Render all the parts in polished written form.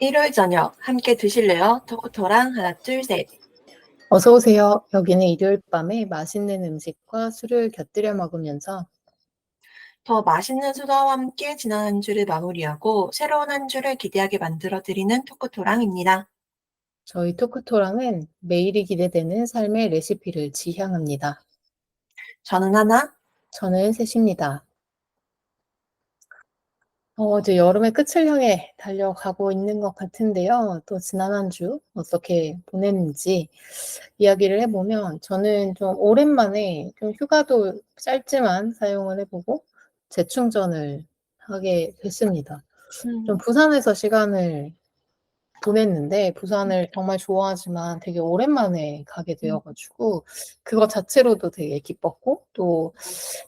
일요일 저녁 함께 드실래요? 토코토랑 하나 둘 셋. 어서 오세요. 여기는 일요일 밤에 맛있는 음식과 술을 곁들여 먹으면서 더 맛있는 수다와 함께 지난 한 주를 마무리하고 새로운 한 주를 기대하게 만들어드리는 토코토랑입니다. 저희 토크토랑은 매일이 기대되는 삶의 레시피를 지향합니다. 저는 하나. 저는 셋입니다. 이제 여름의 끝을 향해 달려가고 있는 것 같은데요. 또 지난 한 주 어떻게 보냈는지 이야기를 해보면 저는 좀 오랜만에 좀 휴가도 짧지만 사용을 해보고 재충전을 하게 됐습니다. 좀 음, 부산에서 시간을 보냈는데 부산을 정말 좋아하지만 되게 오랜만에 가게 되어 음, 가지고 그거 자체로도 되게 기뻤고 또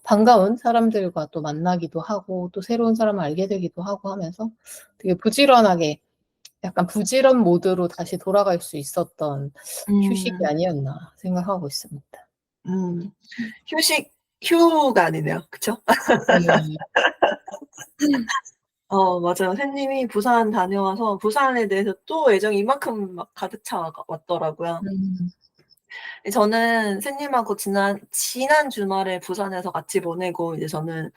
반가운 사람들과 또 만나기도 하고 또 새로운 사람을 알게 되기도 하고 하면서 되게 부지런하게 약간 부지런 모드로 다시 돌아갈 수 있었던 휴식이 음, 아니었나 생각하고 있습니다. 음. 휴가 아니네요. 그쵸? 네. 맞아요. 샌님이 부산 다녀와서 부산에 대해서 또 애정이 이만큼 막 가득 차 왔더라고요. 음. 저는 샌님하고 지난 주말에 부산에서 같이 보내고 이제 저는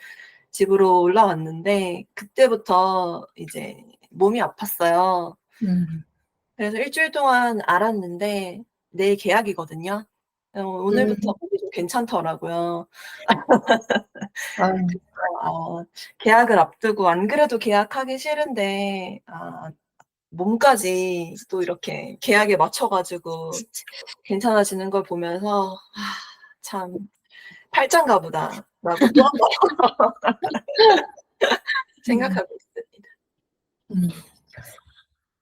집으로 올라왔는데 그때부터 이제 몸이 아팠어요. 음. 그래서 일주일 동안 앓았는데 내일 개학이거든요. 오늘부터 음. 몸이 좀 괜찮더라고요. 아. 개학을 앞두고 안 그래도 개학하기 싫은데 몸까지 또 이렇게 개학에 맞춰 가지고 괜찮아지는 걸 보면서 참 '팔자인가 보다.'라고 또 한 번 음. 생각하고 있습니다. 음.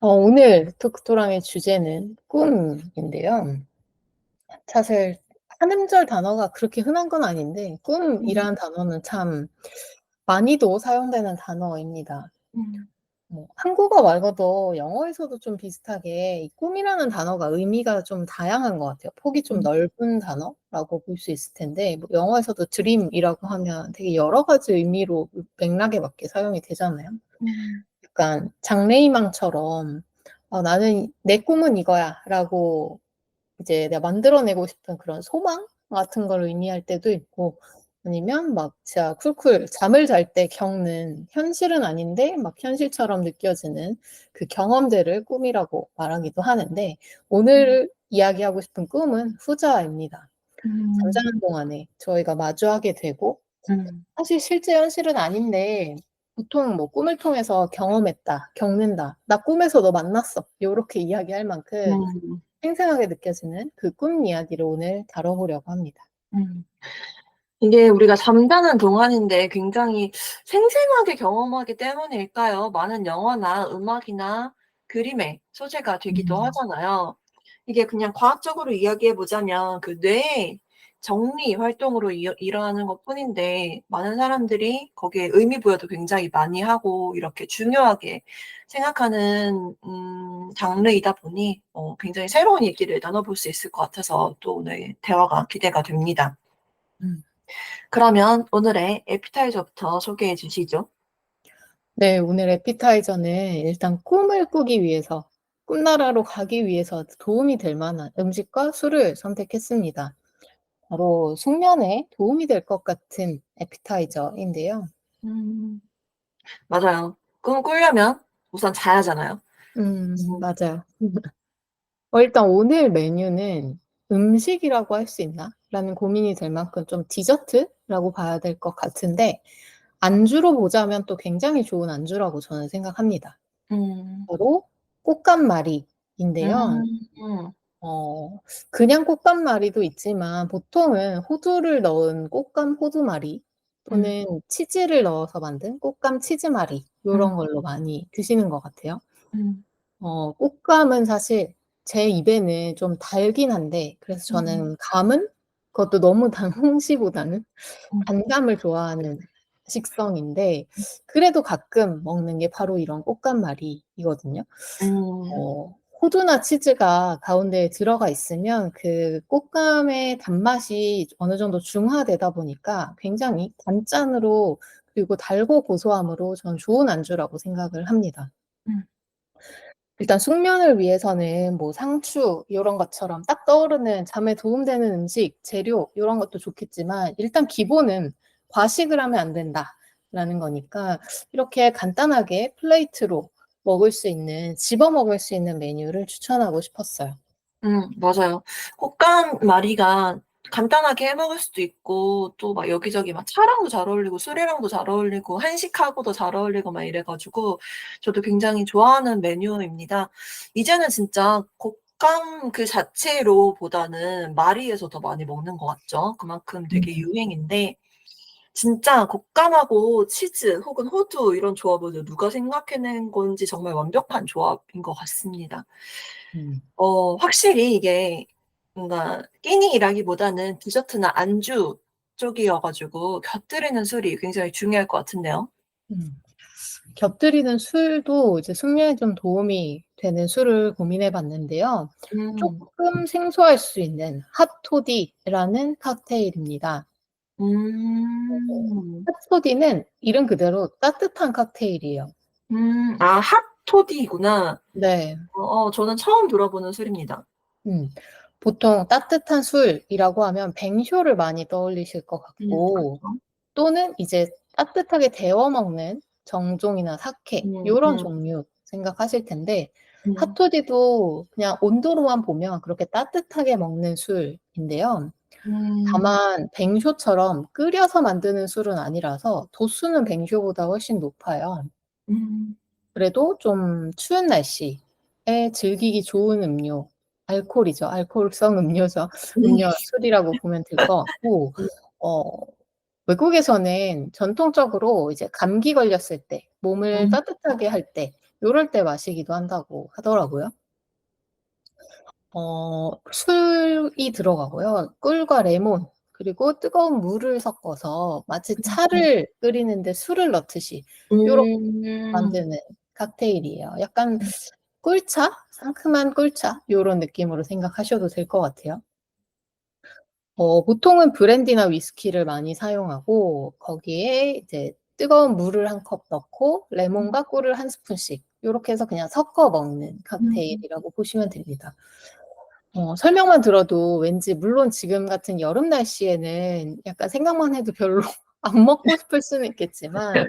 오늘 토크토랑의 주제는 꿈인데요. 사실 한 음절 단어가 그렇게 흔한 건 아닌데 음. 꿈이라는 단어는 참 많이도 사용되는 단어입니다. 음. 한국어 말고도 영어에서도 좀 비슷하게 이 꿈이라는 단어가 의미가 좀 다양한 것 같아요. 폭이 좀 음. 넓은 단어라고 볼 수 있을 텐데 영어에서도 dream이라고 하면 되게 여러 가지 의미로 맥락에 맞게 사용이 되잖아요. 음. 약간 장래희망처럼 '나는 내 꿈은 이거야.'라고 이제 내가 만들어내고 싶은 그런 소망 같은 걸 의미할 때도 있고 아니면 막 진짜 쿨쿨 잠을 잘 때 겪는 현실은 아닌데 막 현실처럼 느껴지는 그 경험들을 꿈이라고 말하기도 하는데 음. 오늘 이야기하고 싶은 꿈은 후자입니다. 음. 잠자는 동안에 저희가 마주하게 되고 음. 사실 실제 현실은 아닌데 보통 뭐 꿈을 통해서 경험했다, 겪는다, 나 꿈에서 너 만났어 요렇게 이야기할 만큼 음. 생생하게 느껴지는 그 꿈 이야기를 오늘 다뤄보려고 합니다. 음. 이게 우리가 잠자는 동안인데 굉장히 생생하게 경험하기 때문일까요? 많은 영화나 음악이나 그림의 소재가 되기도 음. 하잖아요. 이게 그냥 과학적으로 이야기해 보자면 그 뇌의 정리 활동으로 일어나는 것뿐인데 많은 사람들이 거기에 의미 부여도 굉장히 많이 하고 이렇게 중요하게 생각하는 장르이다 보니 굉장히 새로운 얘기를 나눠 볼 수 있을 것 같아서 또 오늘 대화가 기대가 됩니다. 음. 그러면 오늘의 에피타이저부터 소개해 주시죠. 네. 오늘 에피타이저는 일단 꿈을 꾸기 위해서 꿈나라로 가기 위해서 도움이 될 만한 음식과 술을 선택했습니다. 바로 숙면에 도움이 될 것 같은 에피타이저인데요. 음. 맞아요. 꿈을 꾸려면 우선 자야잖아요. 음. 맞아요. 일단 오늘 메뉴는 '음식이라고 할 수 있나?'라는 고민이 될 만큼 좀 디저트라고 봐야 될 것 같은데 안주로 보자면 또 굉장히 좋은 안주라고 저는 생각합니다. 음. 바로 꽃감마리인데요. 음. 어 그냥 꽃감마리도 있지만 보통은 호두를 넣은 꽃감 호두마리 음. 또는 치즈를 넣어서 만든 꽃감 치즈마리 음. 요런 걸로 많이 드시는 것 같아요. 음. 꽃감은 사실 제 입에는 좀 달긴 한데 그래서 음. 저는 감은 그것도 너무 단 홍시보다는 음. 단감을 좋아하는 식성인데 그래도 가끔 먹는 게 바로 이런 꽃감마리이거든요. 음. 호두나 치즈가 가운데에 들어가 있으면 그 꽃감의 단맛이 어느 정도 중화되다 보니까 굉장히 단짠으로 그리고 달고 고소함으로 저는 좋은 안주라고 생각을 합니다. 음. 일단 숙면을 위해서는 뭐 상추 요런 것처럼 딱 떠오르는 잠에 도움되는 음식, 재료 요런 것도 좋겠지만 일단 기본은 과식을 하면 안 된다라는 거니까 이렇게 간단하게 플레이트로 먹을 수 있는 집어 먹을 수 있는 메뉴를 추천하고 싶었어요. 맞아요. 꽃감마리가 간단하게 해 먹을 수도 있고 또 막 여기저기 막 차랑도 잘 어울리고 술이랑도 잘 어울리고 한식하고도 잘 어울리고 막 이래 가지고 저도 굉장히 좋아하는 메뉴입니다. 이제는 진짜 곶감 그 자체로 보다는 마리에서 더 많이 먹는 것 같죠. 그만큼 되게 음. 유행인데 진짜 곶감하고 치즈 혹은 호두 이런 조합을 누가 생각해낸 건지 정말 완벽한 조합인 것 같습니다. 음. 확실히 이게 뭔가 끼니라기보다는 디저트나 안주 쪽이어 가지고 곁들이는 술이 굉장히 중요할 것 같은데요. 음. 곁들이는 술도 이제 숙면에 좀 도움이 되는 술을 고민해 봤는데요. 음. 쪼끔 생소할 수 있는 핫토디라는 칵테일입니다. 음. 핫토디는 이름 그대로 따뜻한 칵테일이에요. 아 핫토디구나. 네. 저는 처음 들어보는 술입니다. 음. 보통 따뜻한 술이라고 하면 뱅쇼를 많이 떠올리실 것 같고 그렇죠. 또는 이제 따뜻하게 데워 먹는 정종이나 사케 음 요런 음 종류 생각하실 텐데 음 핫토디도 그냥 온도로만 보면 그렇게 따뜻하게 먹는 술인데요. 음 다만 뱅쇼처럼 끓여서 만드는 술은 아니라서 도수는 뱅쇼보다 훨씬 높아요. 음 그래도 좀 추운 날씨에 즐기기 좋은 음료, 알코올이죠. 알코올성 음료죠. 음 음료 술이라고 보면 될 것 같고 어 외국에서는 전통적으로 이제 감기 걸렸을 때, 몸을 음 따뜻하게 할 때 요럴 때 마시기도 한다고 하더라고요. 술이 들어가고요. 꿀과 레몬 그리고 뜨거운 물을 섞어서 마치 차를 끓이는데 술을 넣듯이 요렇게 음. 만드는 칵테일이에요. 약간 꿀차? 상큼한 꿀차 요런 느낌으로 생각하셔도 될 것 같아요. 보통은 브랜디나 위스키를 많이 사용하고 거기에 이제 뜨거운 물을 한 컵 넣고 레몬과 꿀을 한 스푼씩 요렇게 해서 그냥 섞어 먹는 음. 칵테일이라고 보시면 됩니다. 설명만 들어도 왠지 물론 지금 같은 여름 날씨에는 약간 생각만 해도 별로 안 먹고 싶을 수는 있겠지만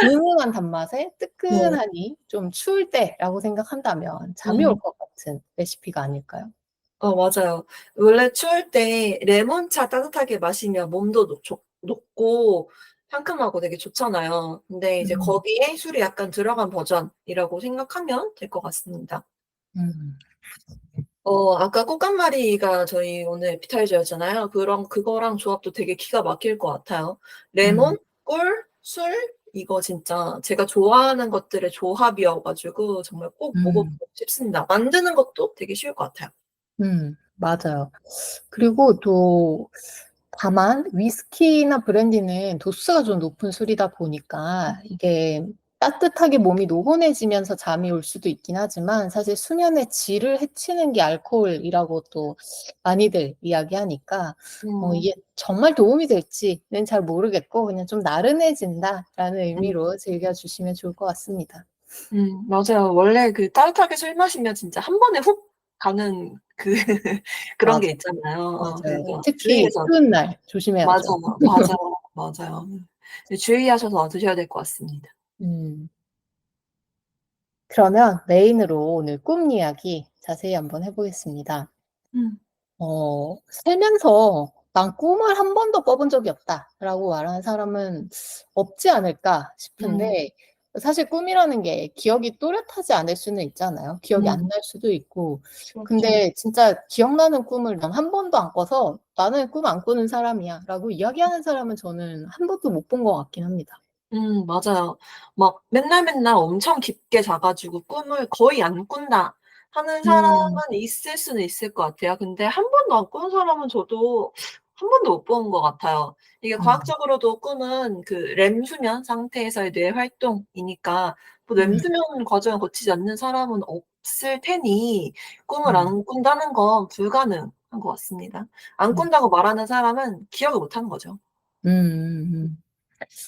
은은한 단맛에 네. 뜨끈하니 좀 추울 때라고 생각한다면 잠이 올 음. 것 같은 레시피가 아닐까요? 맞아요. 원래 추울 때 레몬차 따뜻하게 마시면 몸도 녹고 상큼하고 되게 좋잖아요. 근데 이제 음. 거기에 술이 약간 들어간 버전이라고 생각하면 될 것 같습니다. 음. 아까 꽃감마리가 저희 오늘 애피타이저였잖아요. 그거랑 조합도 되게 기가 막힐 것 같아요. 음. 레몬, 꿀, 술 이거 진짜 제가 좋아하는 것들의 조합이어 가지고 정말 꼭 먹어보고 음. 싶습니다. 만드는 것도 되게 쉬울 것 같아요. 맞아요. 그리고 또 다만 위스키나 브랜디는 도수가 좀 높은 술이다 보니까 이게 따뜻하게 몸이 노곤해지면서 잠이 올 수도 있긴 하지만 사실 수면의 질을 해치는 게 알코올이라고 또 많이들 이야기하니까 음. 이게 정말 도움이 될지는 잘 모르겠고 그냥 좀 나른해진다라는 음. 의미로 즐겨 주시면 좋을 것 같습니다. 맞아요. 원래 그 따뜻하게 술 마시면 진짜 한 번에 훅 가는 그 그런 게 맞아요. 있잖아요. 맞아요. 그래서 특히 주의해서 추운 날 조심해야죠. 맞아요. 맞아요. 맞아요. 주의하셔서 드셔야 될 것 같습니다. 음. 그러면 메인으로 오늘 꿈 이야기 자세히 한번 해 보겠습니다. 음. 살면서 '난 꿈을 한 번도 꿔본 적이 없다.'라고 말하는 사람은 없지 않을까 음. 싶은데 사실 꿈이라는 게 기억이 또렷하지 않을 수는 있잖아요. 기억이 안 음. 날 수도 있고. 그렇죠. 근데 진짜 기억나는 꿈을 '난 한 번도 안 꿔서 나는 꿈 안 꾸는 사람이야.'라고 이야기하는 사람은 저는 한 번도 못 본 것 같긴 합니다. 맞아요. 막 맨날 엄청 깊게 자 가지고 꿈을 거의 안 꾼다 하는 사람은 음. 있을 수는 있을 것 같아요. 근데 한 번도 안 꾼 사람은 저도 한 번도 못 본 것 같아요. 이게 음. 과학적으로도 꿈은 그 렘 수면 상태에서의 뇌 활동이니까 그 렘 음. 수면 과정을 거치지 않는 사람은 없을 테니 꿈을 음. 안 꾼다는 건 불가능한 것 같습니다. 안 음. 꾼다고 말하는 사람은 기억을 못 하는 거죠. 음음음.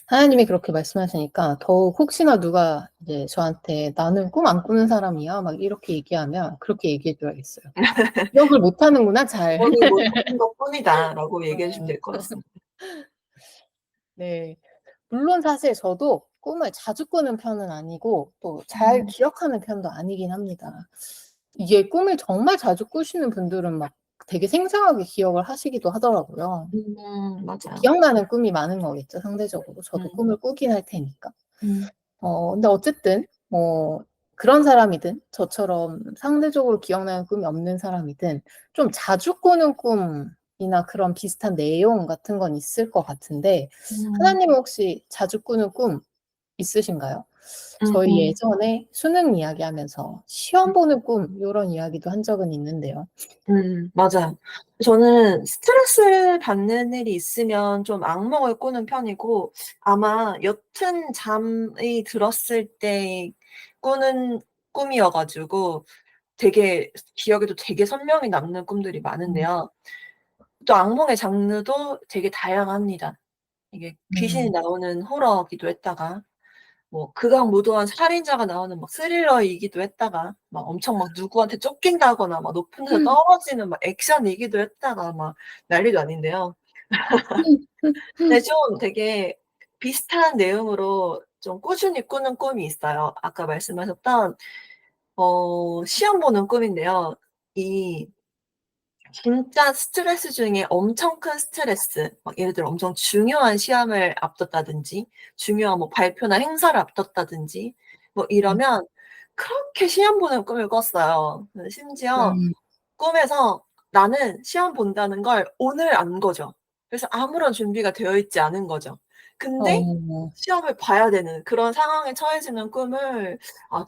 하나님이 그렇게 말씀하시니까 더욱 혹시나 누가 이제 저한테 "나는 꿈 안 꾸는 사람이야." 막 이렇게 얘기하면 그렇게 얘기해 줘야겠어요. "기억을 못 하는구나 잘." "기억을 못하는 것뿐이다."라고 얘기해 주시면 어. 될 것 같습니다. 네. 물론 사실 저도 꿈을 자주 꾸는 편은 아니고 또 잘 음. 기억하는 편도 아니긴 합니다. 이게 꿈을 정말 자주 꾸시는 분들은 막 되게 생생하게 기억을 하시기도 하더라고요. 맞아요. 기억나는 꿈이 많은 거겠죠, 상대적으로. 저도 음. 꿈을 꾸긴 할 테니까. 음. 근데 어쨌든 그런 사람이든 저처럼 상대적으로 기억나는 꿈이 없는 사람이든 좀 자주 꾸는 꿈이나 그런 비슷한 내용 같은 건 있을 것 같은데 음. 하나님은 혹시 자주 꾸는 꿈 있으신가요? 저희 음음. 예전에 수능 이야기하면서 시험 보는 꿈 요런 이야기도 한 적은 있는데요. 맞아요. 저는 스트레스를 받는 일이 있으면 좀 악몽을 꾸는 편이고 아마 옅은 잠이 들었을 때 꾸는 꿈이어 가지고 되게 기억에도 되게 선명히 남는 꿈들이 음. 많은데요. 또 악몽의 장르도 되게 다양합니다. 이게 귀신이 음. 나오는 호러이기도 했다가 뭐 극악무도한 살인자가 나오는 막 스릴러이기도 했다가 막 엄청 막 누구한테 쫓긴다거나 막 높은 데서 떨어지는 막 액션이기도 했다가 막 난리도 아닌데요. 근데 좀 되게 비슷한 내용으로 좀 꾸준히 꾸는 꿈이 있어요. 아까 말씀하셨던 시험 보는 꿈인데요. 이 진짜 스트레스 중에 엄청 큰 스트레스 막 예를 들어 엄청 중요한 시험을 앞뒀다든지 중요한 뭐 발표나 행사를 앞뒀다든지 뭐 음. 이러면 그렇게 시험 보는 꿈을 꿨어요. 심지어 음. 꿈에서 나는 시험 본다는 걸 오늘 안 거죠. 그래서 아무런 준비가 되어 있지 않은 거죠. 근데 어. 시험을 봐야 되는 그런 상황에 처해지는 꿈을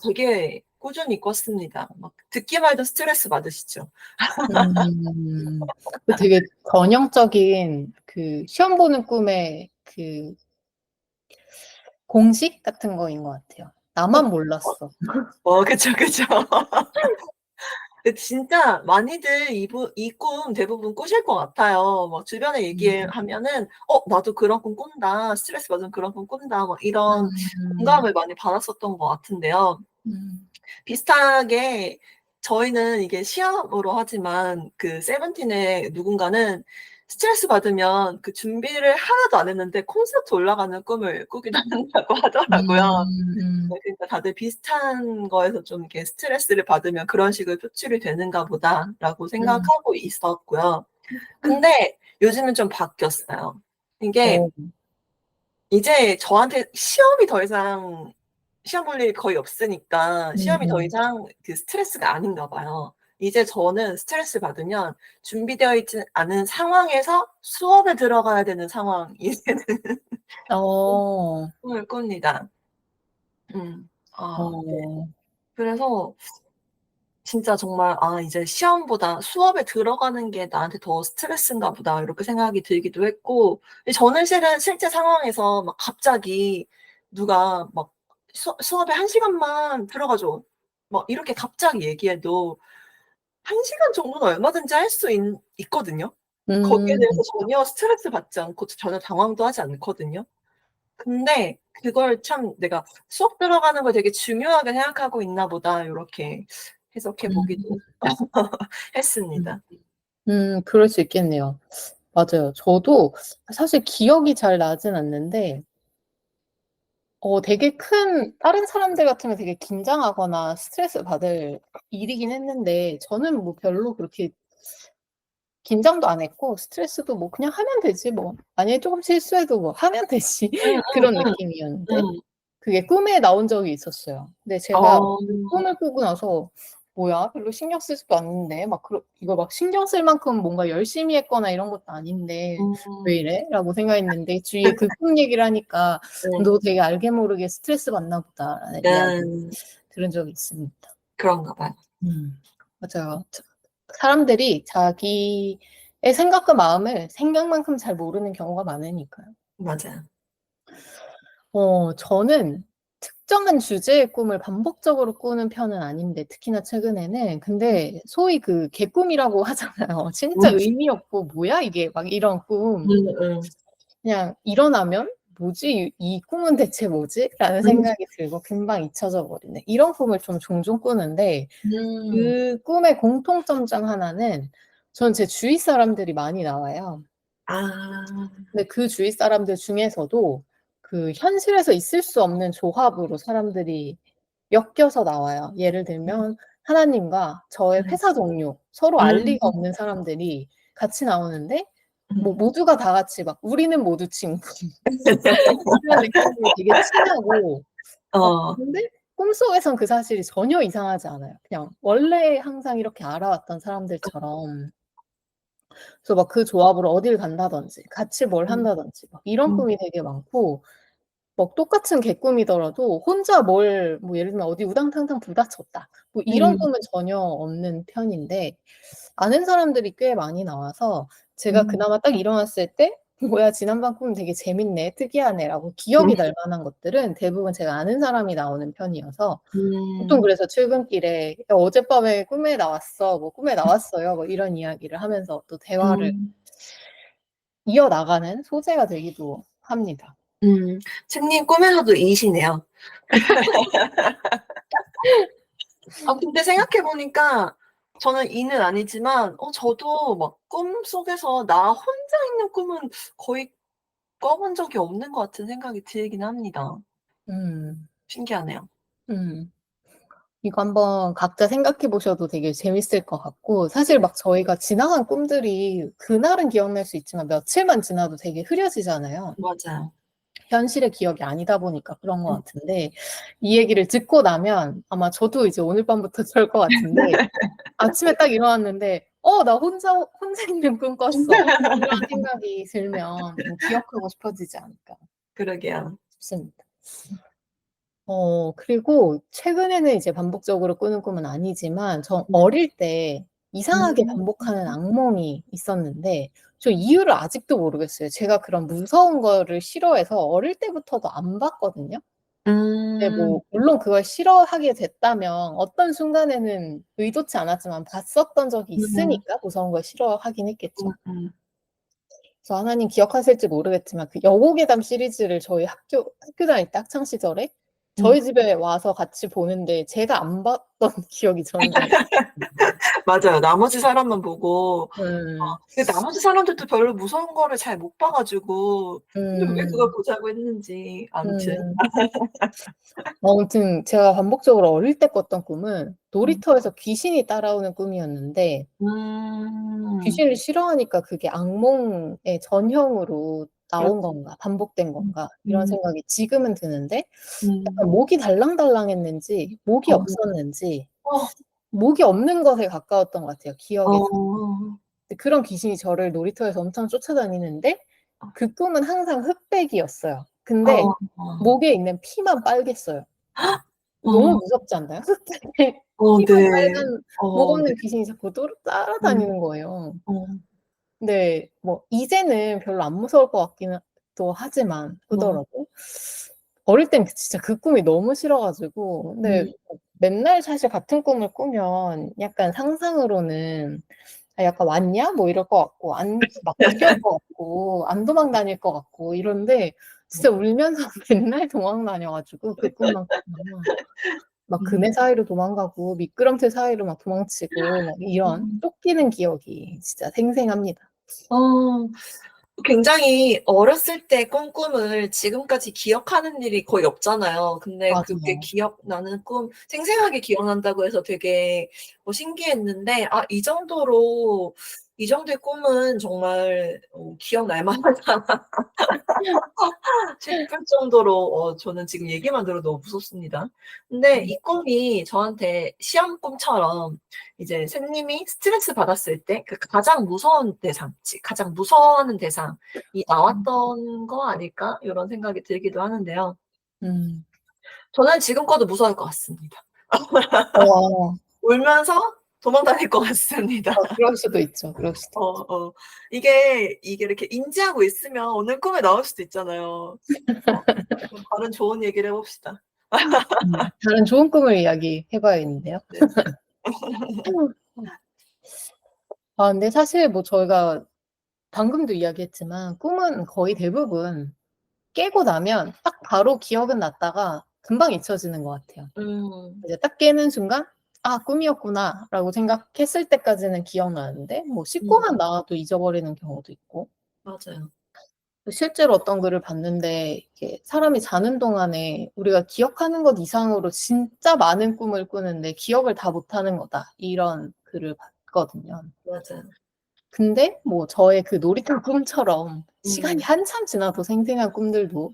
되게 꾸준히 꿨습니다. 막 듣기만 해도 스트레스 받으시죠? 음. 그 되게 전형적인 그 시험 보는 꿈의 그 공식 같은 거인 것 같아요. 그 나만 몰랐어. 그쵸, 그쵸. 진짜 많이들 이 꿈 대부분 꾸실 것 같아요. 뭐 주변에 음. 얘기하면은 나도 그런 꿈 꾼다. 스트레스 받으면 그런 꿈 꾼다." 뭐 이런 음. 공감을 많이 받았었던 것 같은데요. 음. 비슷하게 저희는 이게 시험으로 하지만 그 세븐틴의 누군가는 스트레스 받으면 그 준비를 하나도 안 했는데 콘서트 올라가는 꿈을 꾸기도 한다고 하더라고요. 음. 네, 그러니까 다들 비슷한 거에서 좀 이렇게 '스트레스를 받으면 그런 식으로 표출이 되는가 보다.'라고 음. 생각하고 있었고요. 근데 요즘은 좀 바뀌었어요. 이게 어. 이제 저한테 시험이 더 이상 시험 볼 일이 거의 없으니까 시험이 더 음음. 이상 그 스트레스가 아닌가 봐요. 이제 저는 스트레스 받으면 준비되어 있지 않은 상황에서 수업에 들어가야 되는 상황이 되는 어. 꿈을 꿉니다. 네. 어. 그래서 진짜 정말 '아 이제 시험보다 수업에 들어가는 게 나한테 더 스트레스인가 보다.' 이렇게 생각이 들기도 했고 근데 저는 실은 실제 상황에서 막 갑자기 누가 막 수업에 1 시간만 들어가 줘." 막 이렇게 갑자기 얘기해도 1 시간 정도는 얼마든지 할 수 있거든요. 거기에 음. 대해서 전혀 스트레스 받지 않고 전혀 당황도 하지 않거든요. 근데 그걸 참 '내가 수업 들어가는 걸 되게 중요하게 생각하고 있나 보다.' 요렇게 해석해 음. 보기도 했습니다. 그럴 수 있겠네요. 맞아요. 저도 사실 기억이 잘 나진 않는데 되게 큰 다른 사람들 같으면 되게 긴장하거나 스트레스 받을 일이긴 했는데 저는 뭐 별로 그렇게 긴장도 안 했고 스트레스도 뭐 '그냥 하면 되지 뭐. 만약에 쪼금 실수해도 뭐 하면 되지.' 그런 음음음. 느낌이었는데 음. 그게 꿈에 나온 적이 있었어요. 근데 제가 어. 그 꿈을 꾸고 나서 '뭐야 별로 신경 쓰지도 않는데 막 이거 막 신경 쓸 만큼 뭔가 열심히 했거나 이런 것도 아닌데 왜 음. 이래?'라고 생각했는데 주위에 그 꿈 얘기를 하니까 네. '너 되게 알게 모르게 스트레스 받나 보다.'라는 이야기 음. 들은 적이 있습니다. 그런가 봐요. 맞아요. 사람들이 자기의 생각과 마음을 생각만큼 잘 모르는 경우가 많으니까요. 맞아요. 저는 특정한 주제의 꿈을 반복적으로 꾸는 편은 아닌데 특히나 최근에는 근데 소위 그 개꿈이라고 하잖아요. 진짜 음. 의미 없고 '뭐야 이게.' 막 이런 꿈. 음음. 그냥 일어나면 뭐지? 이 꿈은 대체 뭐지? 라는 음. 생각이 들고 금방 잊혀져 버리네. 이런 꿈을 좀 종종 꾸는데 음. 그 꿈의 공통점 중 하나는 전 제 주위 사람들이 많이 나와요. 아. 근데 그 주위 사람들 중에서도 그 현실에서 있을 수 없는 조합으로 사람들이 엮여서 나와요. 예를 들면 하나님과 저의 음. 회사 동료, 서로 알 음. 리가 없는 사람들이 같이 나오는데 뭐 음. 모두가 다 같이 막 "우리는 모두 친구." 이런 느낌으로 되게 친하고 어. 근데 꿈속에선 그 사실이 전혀 이상하지 않아요. 그냥 원래 항상 이렇게 알아왔던 사람들처럼. 그래서 막 그 조합으로 어딜 간다든지 같이 뭘 음. 한다든지 막 이런 음. 꿈이 되게 많고 뭐 똑같은 개꿈이더라도 혼자 뭘 뭐 예를 들면 어디 우당탕탕 부닥쳤다. 뭐 이런 음. 꿈은 전혀 없는 편인데 아는 사람들이 꽤 많이 나와서 제가 음. 그나마 딱 일어났을 때 '뭐야 지난밤 꿈 되게 재밌네. 특이하네.'라고 기억이 날 만한 것들은 대부분 제가 아는 사람이 나오는 편이어서 보통 음. 그래서 출근길에 "야 어젯밤에 꿈에 나왔어." 뭐 "꿈에 나왔어요." 뭐 이런 이야기를 하면서 또 대화를 음. 이어나가는 소재가 되기도 합니다. 음. 책님 꿈에서도 이시네요. 아 근데 생각해 보니까 저는 이는 아니지만 저도 막 꿈속에서 나 혼자 있는 꿈은 거의 꿔 본 적이 없는 것 같은 생각이 들긴 합니다. 음. 신기하네요. 음. 이거 한번 각자 생각해 보셔도 되게 재밌을 것 같고 사실 막 저희가 지나간 꿈들이 그날은 기억날 수 있지만 며칠만 지나도 되게 흐려지잖아요. 맞아요. 현실의 기억이 아니다 보니까 그런 것 음. 같은데 이 얘기를 듣고 나면 아마 저도 이제 오늘 밤부터 그럴 것 같은데 아침에 딱 일어났는데 '어 나 혼자 있는 꿈 꿨어.' 이런 생각이 들면 좀 기억하고 싶어지지 않을까 그러게요. 싶습니다. 그리고 최근에는 이제 반복적으로 꾸는 꿈은 아니지만 저 네. 어릴 때 이상하게 음. 반복하는 악몽이 있었는데 저 이유를 아직도 모르겠어요. 제가 그런 무서운 거를 싫어해서 어릴 때부터도 안 봤거든요. 근데 음. 뭐 물론 그걸 싫어하게 됐다면 어떤 순간에는 의도치 않았지만 봤었던 적이 음. 있으니까 무서운 걸 싫어하긴 했겠죠. 음음. 그래서 하나님 기억하실지 모르겠지만 그 여고괴담 시리즈를 저희 학교 다닐 때 학창 시절에 음. 저희 집에 와서 같이 보는데 제가 안 봤던 기억이 저는 좀 맞아요. 나머지 사람만 보고 음. 근데 나머지 사람들도 별로 무서운 거를 잘 못 봐 가지고 근데 왜 그걸 음. 보자고 했는지 아무튼. 음. 아무튼 제가 반복적으로 어릴 때 꿨던 꿈은 음. 놀이터에서 귀신이 따라오는 꿈이었는데 음. 귀신을 싫어하니까 그게 악몽의 전형으로 그렇 나온 건가 반복된 음. 건가 이런 음. 생각이 지금은 드는데 음. 약간 목이 달랑달랑했는지 목이 어. 없었는지 어. 목이 없는 것에 가까웠던 것 같아요 기억에서. 어. 근데 그런 귀신이 저를 놀이터에서 엄청 쫓아다니는데 그 꿈은 항상 흑백이었어요. 어. 근데 어. 목에 있는 피만 빨갰어요. 너무 어. 무섭지 않나요? 흑백에 피만 네. 빨간 목 네. 없는 귀신이 자꾸 음. 따라다니는 거예요. 어. 근데 뭐 이제는 별로 안 무서울 것 같기는 또 하지만 어. 크더라도 어릴 땐 진짜 그 꿈이 너무 싫어 가지고 근데 음. 맨날 사실 같은 꿈을 꾸면 약간 상상으로는 '아 약간 왔냐?' 뭐 이럴 것 같고 안 막 피할 것 같고 안 도망 다닐 것 같고 이런데 진짜 울면서 맨날 도망 다녀 가지고 그 꿈만 꾸면 막 음. 그네 사이로 도망가고 미끄럼틀 사이로 막 도망치고 막 이런 음. 쫓기는 기억이 진짜 생생합니다. 어. 굉장히 어렸을 때 꾼 꿈을 지금까지 기억하는 일이 거의 없잖아요. 근데 그게 맞아요. 기억나는 꿈 생생하게 기억난다고 해서 되게 신기했는데 이 정도의 꿈은 정말 기억날 만하다 싶을 정도로 저는 지금 얘기만 들어도 너무 무섭습니다. 근데 음. 이 꿈이 저한테 시험 꿈처럼 이제 선생님이 스트레스 받았을 때 그 가장 무서운 대상, 가장 무서워하는 대상이 나왔던 거 아닐까 요런 생각이 들기도 하는데요. 음. 저는 지금 꿔도 무서울 것 같습니다. 어. 울면서 도망 다닐 것 같습니다. 그럴 수도 있죠. 그럴 수도 있죠. 이게 이렇게 인지하고 있으면 오늘 꿈에 나올 수도 있잖아요. 그럼 다른 좋은 얘기를 해 봅시다. 다른 좋은 꿈을 이야기해 봐야겠는데요. 네. 근데 사실 뭐 저희가 방금도 이야기했지만 꿈은 거의 대부분 깨고 나면 딱 바로 기억은 났다가 금방 잊혀지는 것 같아요. 음. 이제 딱 깨는 순간 '아 꿈이었구나.'라고 생각했을 때까지는 기억나는데 뭐 씻고만 나와도 잊어버리는 경우도 있고. 맞아요. 실제로 어떤 글을 봤는데 이게 사람이 자는 동안에 우리가 기억하는 것 이상으로 진짜 많은 꿈을 꾸는데 기억을 다 못하는 거다. 이런 글을 봤거든요. 맞아요. 근데 뭐 저의 그 놀이터 꿈처럼 시간이 음. 한참 지나도 생생한 꿈들도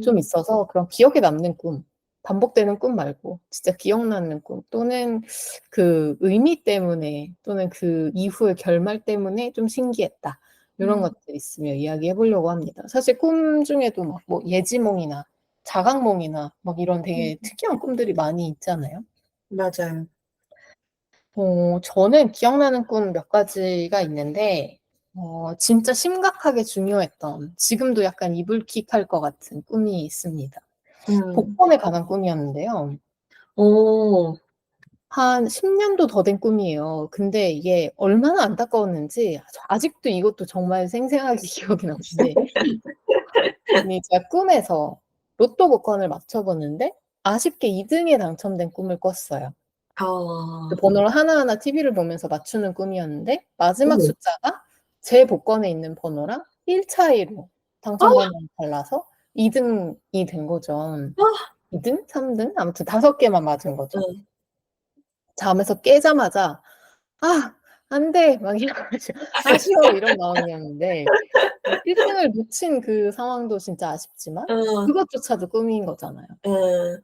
좀 음. 있어서 그런 기억에 남는 꿈, 반복되는 꿈 말고 진짜 기억나는 꿈 또는 그 의미 때문에 또는 그 이후의 결말 때문에 좀 신기했다. 요런 음. 것들 있으면 이야기해 보려고 합니다. 사실 꿈 중에도 막 뭐 예지몽이나 자각몽이나 막 이런 되게 특이한 꿈들이 많이 있잖아요. 맞아요. 저는 기억나는 꿈 몇 가지가 있는데 진짜 심각하게 중요했던 지금도 약간 이불킥할 것 같은 꿈이 있습니다. 음. 복권에 관한 꿈이었는데요. 오. 한 10 년도 더 된 꿈이에요. 근데 이게 얼마나 안타까웠는지 아직도 이것도 정말 생생하게 기억이 나는데 아니 제가 꿈에서 로또 복권을 맞춰 보는데 아쉽게 2 등에 당첨된 꿈을 꿨어요. 그 아. 번호를 하나하나 TV를 보면서 맞추는 꿈이었는데 마지막 어머. 숫자가 제 복권에 있는 번호랑 1 차이로 당첨 번호가 달라서 2 등이 된 거죠. 아. 2 등? 3 등? 아무튼 5 개만 맞은 거죠. 예. 잠에서 깨자마자 '아 안 돼.' 막 이러면서 '아쉬워.' 이런 마음이었는데 1 등을 놓친 그 상황도 진짜 아쉽지만 어. 그것조차도 꿈인 거잖아요. 예.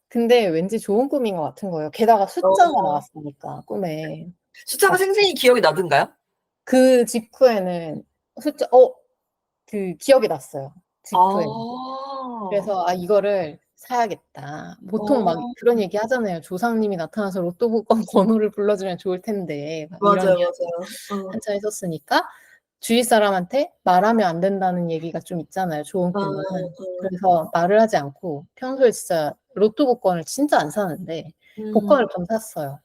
근데 왠지 좋은 꿈인 것 같은 거예요. 게다가 숫자가 어. 나왔으니까 꿈에. 숫자가 막 생생히 기억이 나던가요? 그 직후에는 숫자 그 기억이 났어요, 직후에는. 아. 그래서 '아 이거를 사야겠다.' 보통 막 어. 그런 얘기 하잖아요. "조상님이 나타나서 로또 복권 번호를 불러주면 좋을 텐데." 막 이런 맞아요, 이야기 맞아요. 어. 한참 했었으니까 주위 사람한테 말하면 안 된다는 얘기가 좀 있잖아요, 좋은 아. 꿈은. 어. 그래서 말을 하지 않고 평소에 진짜 로또 복권을 진짜 안 사는데 음. 복권을 좀 샀어요.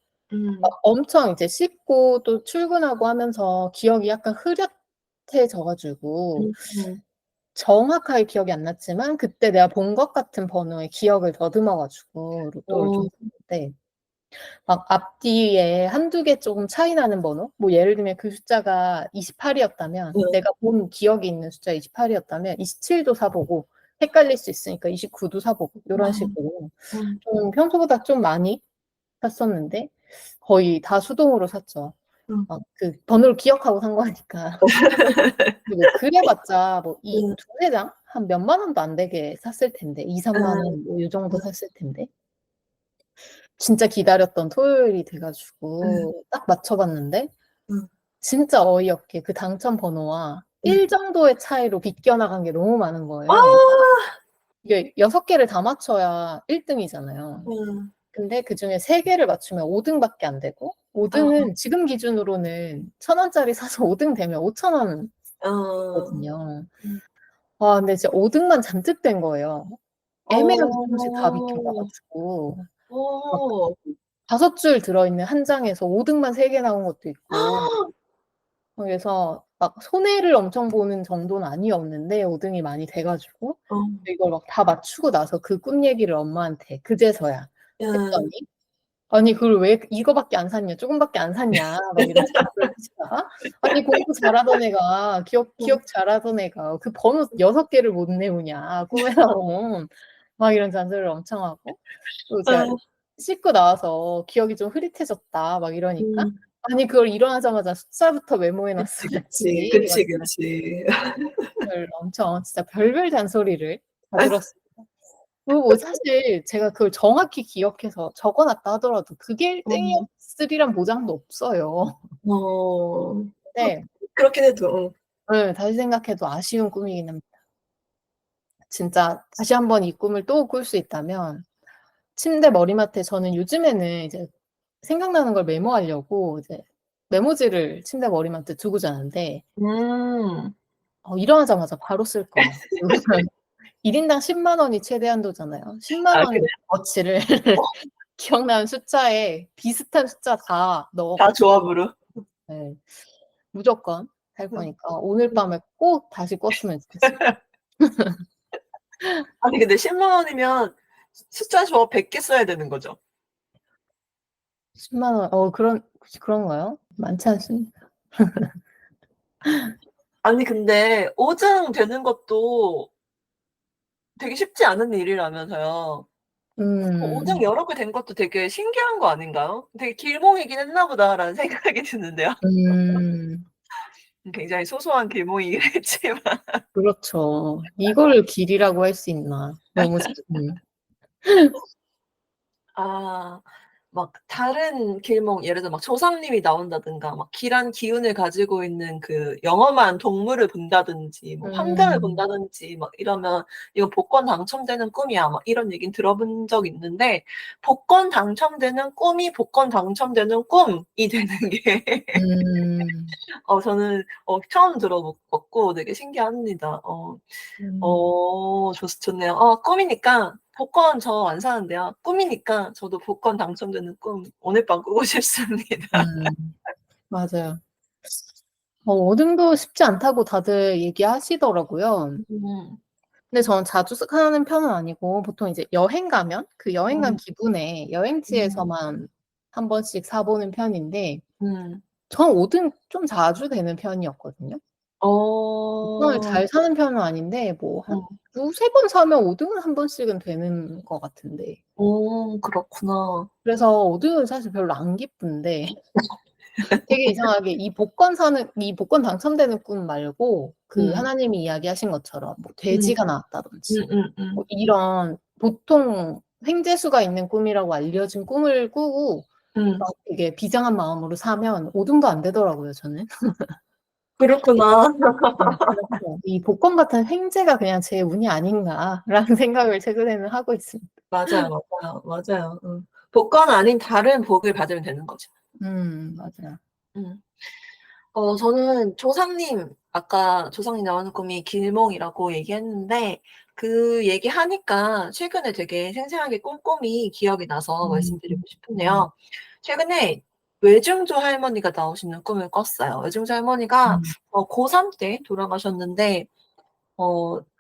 막 음. 엄청 이제 씻고 또 출근하고 하면서 기억이 약간 흐릿해져 가지고 음. 정확하게 기억이 안 났지만 그때 내가 본 것 같은 번호에 기억을 더듬어 가지고 로또를 좀 어. 샀는데 막 앞뒤에 1-2개 조금 차이 나는 번호 뭐 예를 들면 그 숫자가 28 이었다면 네. 내가 본 기억이 있는 숫자가 28 이었다면 27도 사 보고 헷갈릴 수 있으니까 29도 사 보고 요런 아. 식으로 음. 좀 평소보다 좀 많이 샀었는데 거의 다 수동으로 샀죠. 음. 막 그 번호를 기억하고 산 거니까. 근데 뭐 그래 봤자 뭐 이 음. 2-3 장 한 몇만 원도 안 되게 샀을 텐데 2-3만 예. 원 뭐 요 정도 음. 샀을 텐데 진짜 기다렸던 토요일이 돼 예. 가지고 딱 맞춰 봤는데 음. 진짜 어이없게 그 당첨 번호와 음. 1 정도의 차이로 비껴나간 게 너무 많은 거예요. 아. 이게 6 개를 다 맞춰야 1 등이잖아요. 음. 근데 그중에 3 개를 맞추면 5 등밖에 안 되고 5 아. 등은 지금 기준으로는 1,000 원짜리 사서 5등 되면 5,000 어. 원이거든요. 음. 와 근데 진짜 5 등만 잔뜩 된 거예요. 애매하게 조금씩 다 비껴 나 어. 가지고 막 어. 5줄 들어 있는 한 장에서 5 등만 3개 나온 것도 있고 그래서 막 손해를 엄청 보는 정도는 아니었는데 5 등이 많이 돼 가지고 어. 이걸 막 다 맞추고 나서 그 꿈 얘기를 엄마한테 그제서야 예. 했더니 "아니 그걸 왜 이거밖에 안 샀냐. 쪼금밖에 안 샀냐." 막 이런 잔소리를 하시다가 "아니 공부 잘하던 애가 음. 기억 잘하던 애가 그 번호 6 개를 못 외우냐 꿈에 나온." 막 이런 잔소리를 엄청 하고 또 제가 아. 씻고 나와서 "기억이 좀 흐릿해졌다." 막 이러니까 음. "아니 그걸 일어나자마자 숫자부터 메모해 그치, 그치. 놨어야지." 막 그치, 이런 그치. 걸 엄청 진짜 별별 잔소리를 다 들었어요. 그리고 뭐 사실 제가 그걸 정확히 기억해서 적어 놨다 하더라도 그게 어. 땡이었으리란 보장도 없어요. 어. 아 근데 그렇긴 해도 예 다시 생각해도 아쉬운 꿈이긴 합니다. 진짜 다시 한번 이 꿈을 또 꿀 수 있다면 침대 머리맡에 저는 요즘에는 이제 생각나는 걸 메모하려고 이제 메모지를 침대 머리맡에 두고 자는데 음. 일어나자마자 바로 쓸 거예요. 왜냐면 1 인당 10만 원이 최대 한도잖아요. 10만 아 원의 그래요? 어치를 기억나는 숫자에 비슷한 숫자 다 넣어 다 가지고 조합으로? 네 무조건 할 음. 거니까 오늘 음. 밤에 꼭 다시 꿨으면 좋겠어요. 아니 근데 10만 원이면 숫자 저 100개 써야 되는 거죠. 10만 원. 그런가요? 많지 않습니다. 아니 근데 5등 되는 것도 되게 쉽지 않은 일이라면서요. 5등 음. 여러 개 된 것도 되게 신기한 거 아닌가요? 되게 길몽이긴 했나 보다라는 생각이 드는데요. 음. 굉장히 소소한 길몽이긴 했지만. 그렇죠. 이거를 길이라고 할 수 있나. 너무 아. 막 다른 길몽 예를 들어 막 조상님이 나온다든가 막 길한 기운을 가지고 있는 그 영험한 동물을 본다든지 뭐 황당을 음. 본다든지 막 이러면 "이거 복권 당첨되는 꿈이야." 막 이런 얘기는 들어본 적이 있는데 복권 당첨되는 꿈이 복권 당첨되는 꿈이 되는 게 음. 저는 처음 들어 봤고 되게 신기합니다. 음. 좋네요. 꿈이니까 복권 저 안 사는데요. 꿈이니까 저도 복권 당첨되는 꿈 오늘 밤 꾸고 싶습니다. 음. 맞아요. 5등도 쉽지 않다고 다들 얘기하시더라고요. 음. 근데 저는 자주 하는 편은 아니고 보통 이제 여행 가면 그 여행 간 음. 기분에 음. 여행지에서만 한 번씩 사 보는 편인데 음. 전 5등 좀 자주 되는 편이었거든요. 복권을 어. 잘 사는 편은 아닌데 뭐 한 음. 두세 번 사면 5등은 한 번씩은 되는 것 같은데. 그렇구나. 그래서 5등은 사실 별로 안 기쁜데 되게 이상하게 이 복권 당첨되는 꿈 말고 그 음. 하나님이 이야기하신 것처럼 뭐 음. 돼지가 나왔다든지 뭐 음음음. 이런 보통 횡재수가 있는 꿈이라고 알려진 꿈을 꾸고 음. 막 되게 비장한 마음으로 사면 5등도 안 되더라고요, 저는. 그렇구나. 그래서 '이 복권 같은 횡재가 그냥 제 운이 아닌가.'라는 생각을 최근에는 하고 있습니다. 맞아요, 맞아요, 맞아요. 복권 아닌 다른 복을 받으면 되는 거죠. 맞아요. 음. 저는 조상님 아까 조상님 나오는 꿈이 길몽이라고 얘기했는데 그 얘기하니까 최근에 되게 생생하게 꼼꼼히 기억이 나서 음. 말씀드리고 음. 싶은데요. 최근에 외증조 할머니가 나오시는 꿈을 꿨어요. 외증조 할머니가 음. 고3 때 돌아가셨는데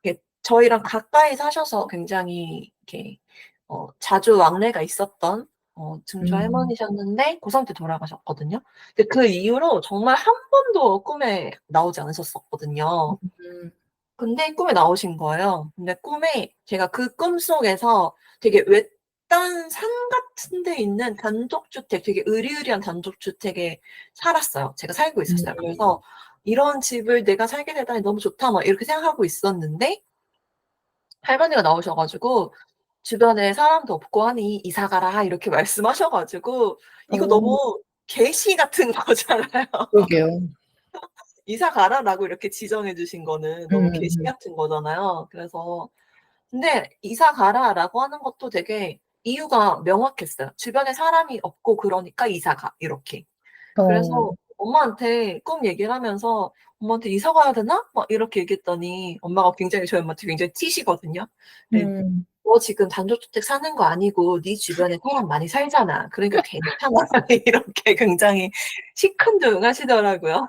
이렇게 저희랑 가까이 사셔서 굉장히 이렇게 자주 왕래가 있었던 증조 음. 할머니셨는데 고3 때 돌아가셨거든요. 근데 그 이후로 정말 한 번도 꿈에 나오지 않으셨었거든요. 음. 근데 꿈에 나오신 거예요. 근데 꿈에 제가 그 꿈속에서 되게 외딴 산 같은 데 있는 단독주택 되게 으리으리한 단독주택에 살았어요. 제가 살고 있었어요. 음. 그래서 '이런 집을 내가 살게 되다니 너무 좋다.' 막 이렇게 생각하고 있었는데 할머니가 나오셔 가지고 주변에 사람도 없고 하니 "이사 가라." 이렇게 말씀하셔 가지고 이거 어. 너무 계시 같은 거잖아요. 그러게요. "이사 가라."라고 이렇게 지정해 주신 거는 너무 계시 음음. 같은 거잖아요. 그래서 근데 "이사 가라."라고 하는 것도 되게 이유가 명확했어요. "주변에 사람이 없고 그러니까 이사 가." 이렇게. 어. 그래서 엄마한테 꿈 얘기를 하면서 엄마한테 "이사 가야 되나?" 막 이렇게 얘기했더니 엄마가 굉장히 저희 엄마 굉장히 T시거든요. 예. 음. "너 지금 단독주택 사는 거 아니고 네 주변에 사람 많이 살잖아. 그러니까 괜찮아." 이렇게 굉장히 시큰둥하시더라고요.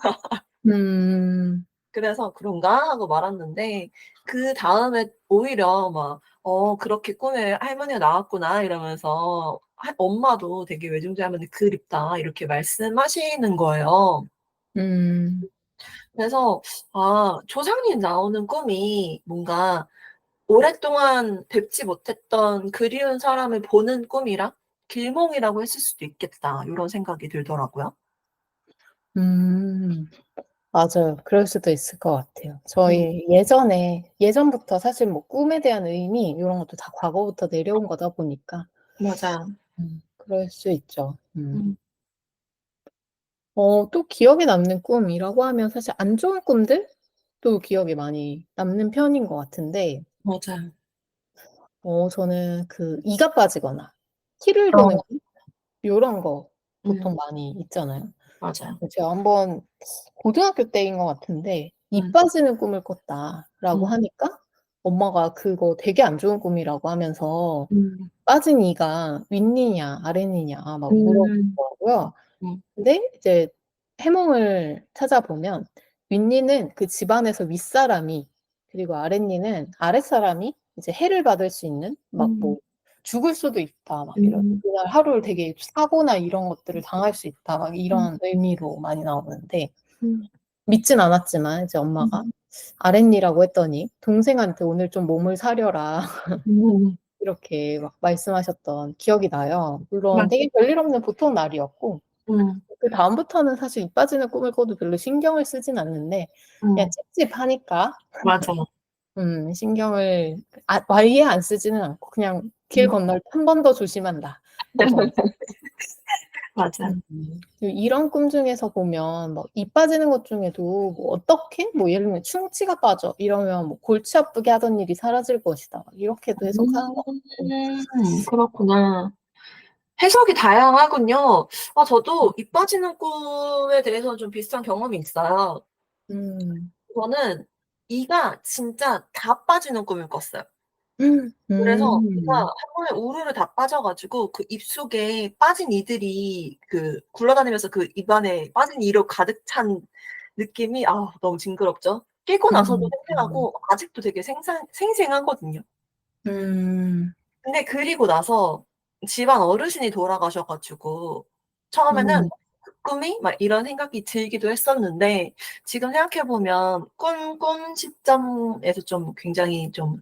음. 그래서 '그런가?' 하고 말았는데 그다음에 오히려 막 그렇게 꿈에 할머니가 나왔구나.' 이러면서 엄마도 되게 "외증조 할머니 그립다." 이렇게 말씀하시는 거예요. 음. 그래서 조상님 나오는 꿈이 뭔가 오랫동안 뵙지 못했던 그리운 사람을 보는 꿈이라 '길몽이라고 했을 수도 있겠다.' 요런 생각이 들더라고요. 음. 맞아요. 그럴 수도 있을 것 같아요. 음. 저희 예전부터 사실 뭐 꿈에 대한 의미 요런 것도 다 과거부터 내려온 거다 보니까 맞아요. 그럴 수 있죠. 음. 또 기억에 남는 꿈이라고 하면 사실 안 좋은 꿈들도 기억에 많이 남는 편인 것 같은데 맞아요. 저는 그 이가 빠지거나 피를 도는 어. 꿈 요런 거 음. 보통 많이 있잖아요. 맞아요. 제가 한번 고등학교 때인 것 같은데 "이 음. 빠지는 꿈을 꿨다."라고 음. 하니까 엄마가 그거 되게 안 좋은 꿈이라고 하면서 음. 빠진 이가 윗니냐 아랫니냐 막 음. 물어보더라고요. 음. 근데 이제 해몽을 찾아보면 윗니는 그 집안에서 윗사람이 그리고 아랫니는 아랫사람이 이제 해를 받을 수 있는 막 뭐 죽을 수도 있다 막 이런 그날 하루를 되게 사고나 이런 것들을 당할 수 있다 막 이런 의미로 많이 나오는데 믿진 않았지만 이제 엄마가 아랫니라고 했더니 동생한테 오늘 좀 몸을 사려라 이렇게 막 말씀하셨던 기억이 나요. 물론 맞아. 되게 별일 없는 보통 날이었고 그다음부터는 사실 입 빠지는 꿈을 꿔도 별로 신경을 쓰진 않는데 그냥 찝찝하니까 맞아. 신경을 아예 안 쓰지는 않고 그냥 길 건널 때 한 번 더 조심한다. 그 정도. 맞아. 이런 꿈 중에서 보면 뭐 입 빠지는 것 중에도 뭐 어떻게 뭐 예를 들면 충치가 빠져 이러면 뭐 골치 아프게 하던 일이 사라질 것이다. 이렇게도 해석하는 것 같고. 그렇구나. 해석이 다양하군요. 저도 입 빠지는 꿈에 대해서는 좀 비슷한 경험이 있어요. 음. 저는 이가 진짜 다 빠지는 꿈을 꿨어요. 그래서 이가 음. 한 번에 우르르 다 빠져 가지고 그 입속에 빠진 이들이 그 굴러다니면서 그 입 안에 빠진 이로 가득 찬 느낌이 너무 징그럽죠. 깨고 나서도 생생하고 아직도 되게 생생하거든요. 음. 근데 그리고 나서 집안 어르신이 돌아가셔 가지고 처음에는 음. '그 꿈이?' 막 이런 생각이 들기도 했었는데 지금 생각해 보면 꿈 시점에서 좀 굉장히 좀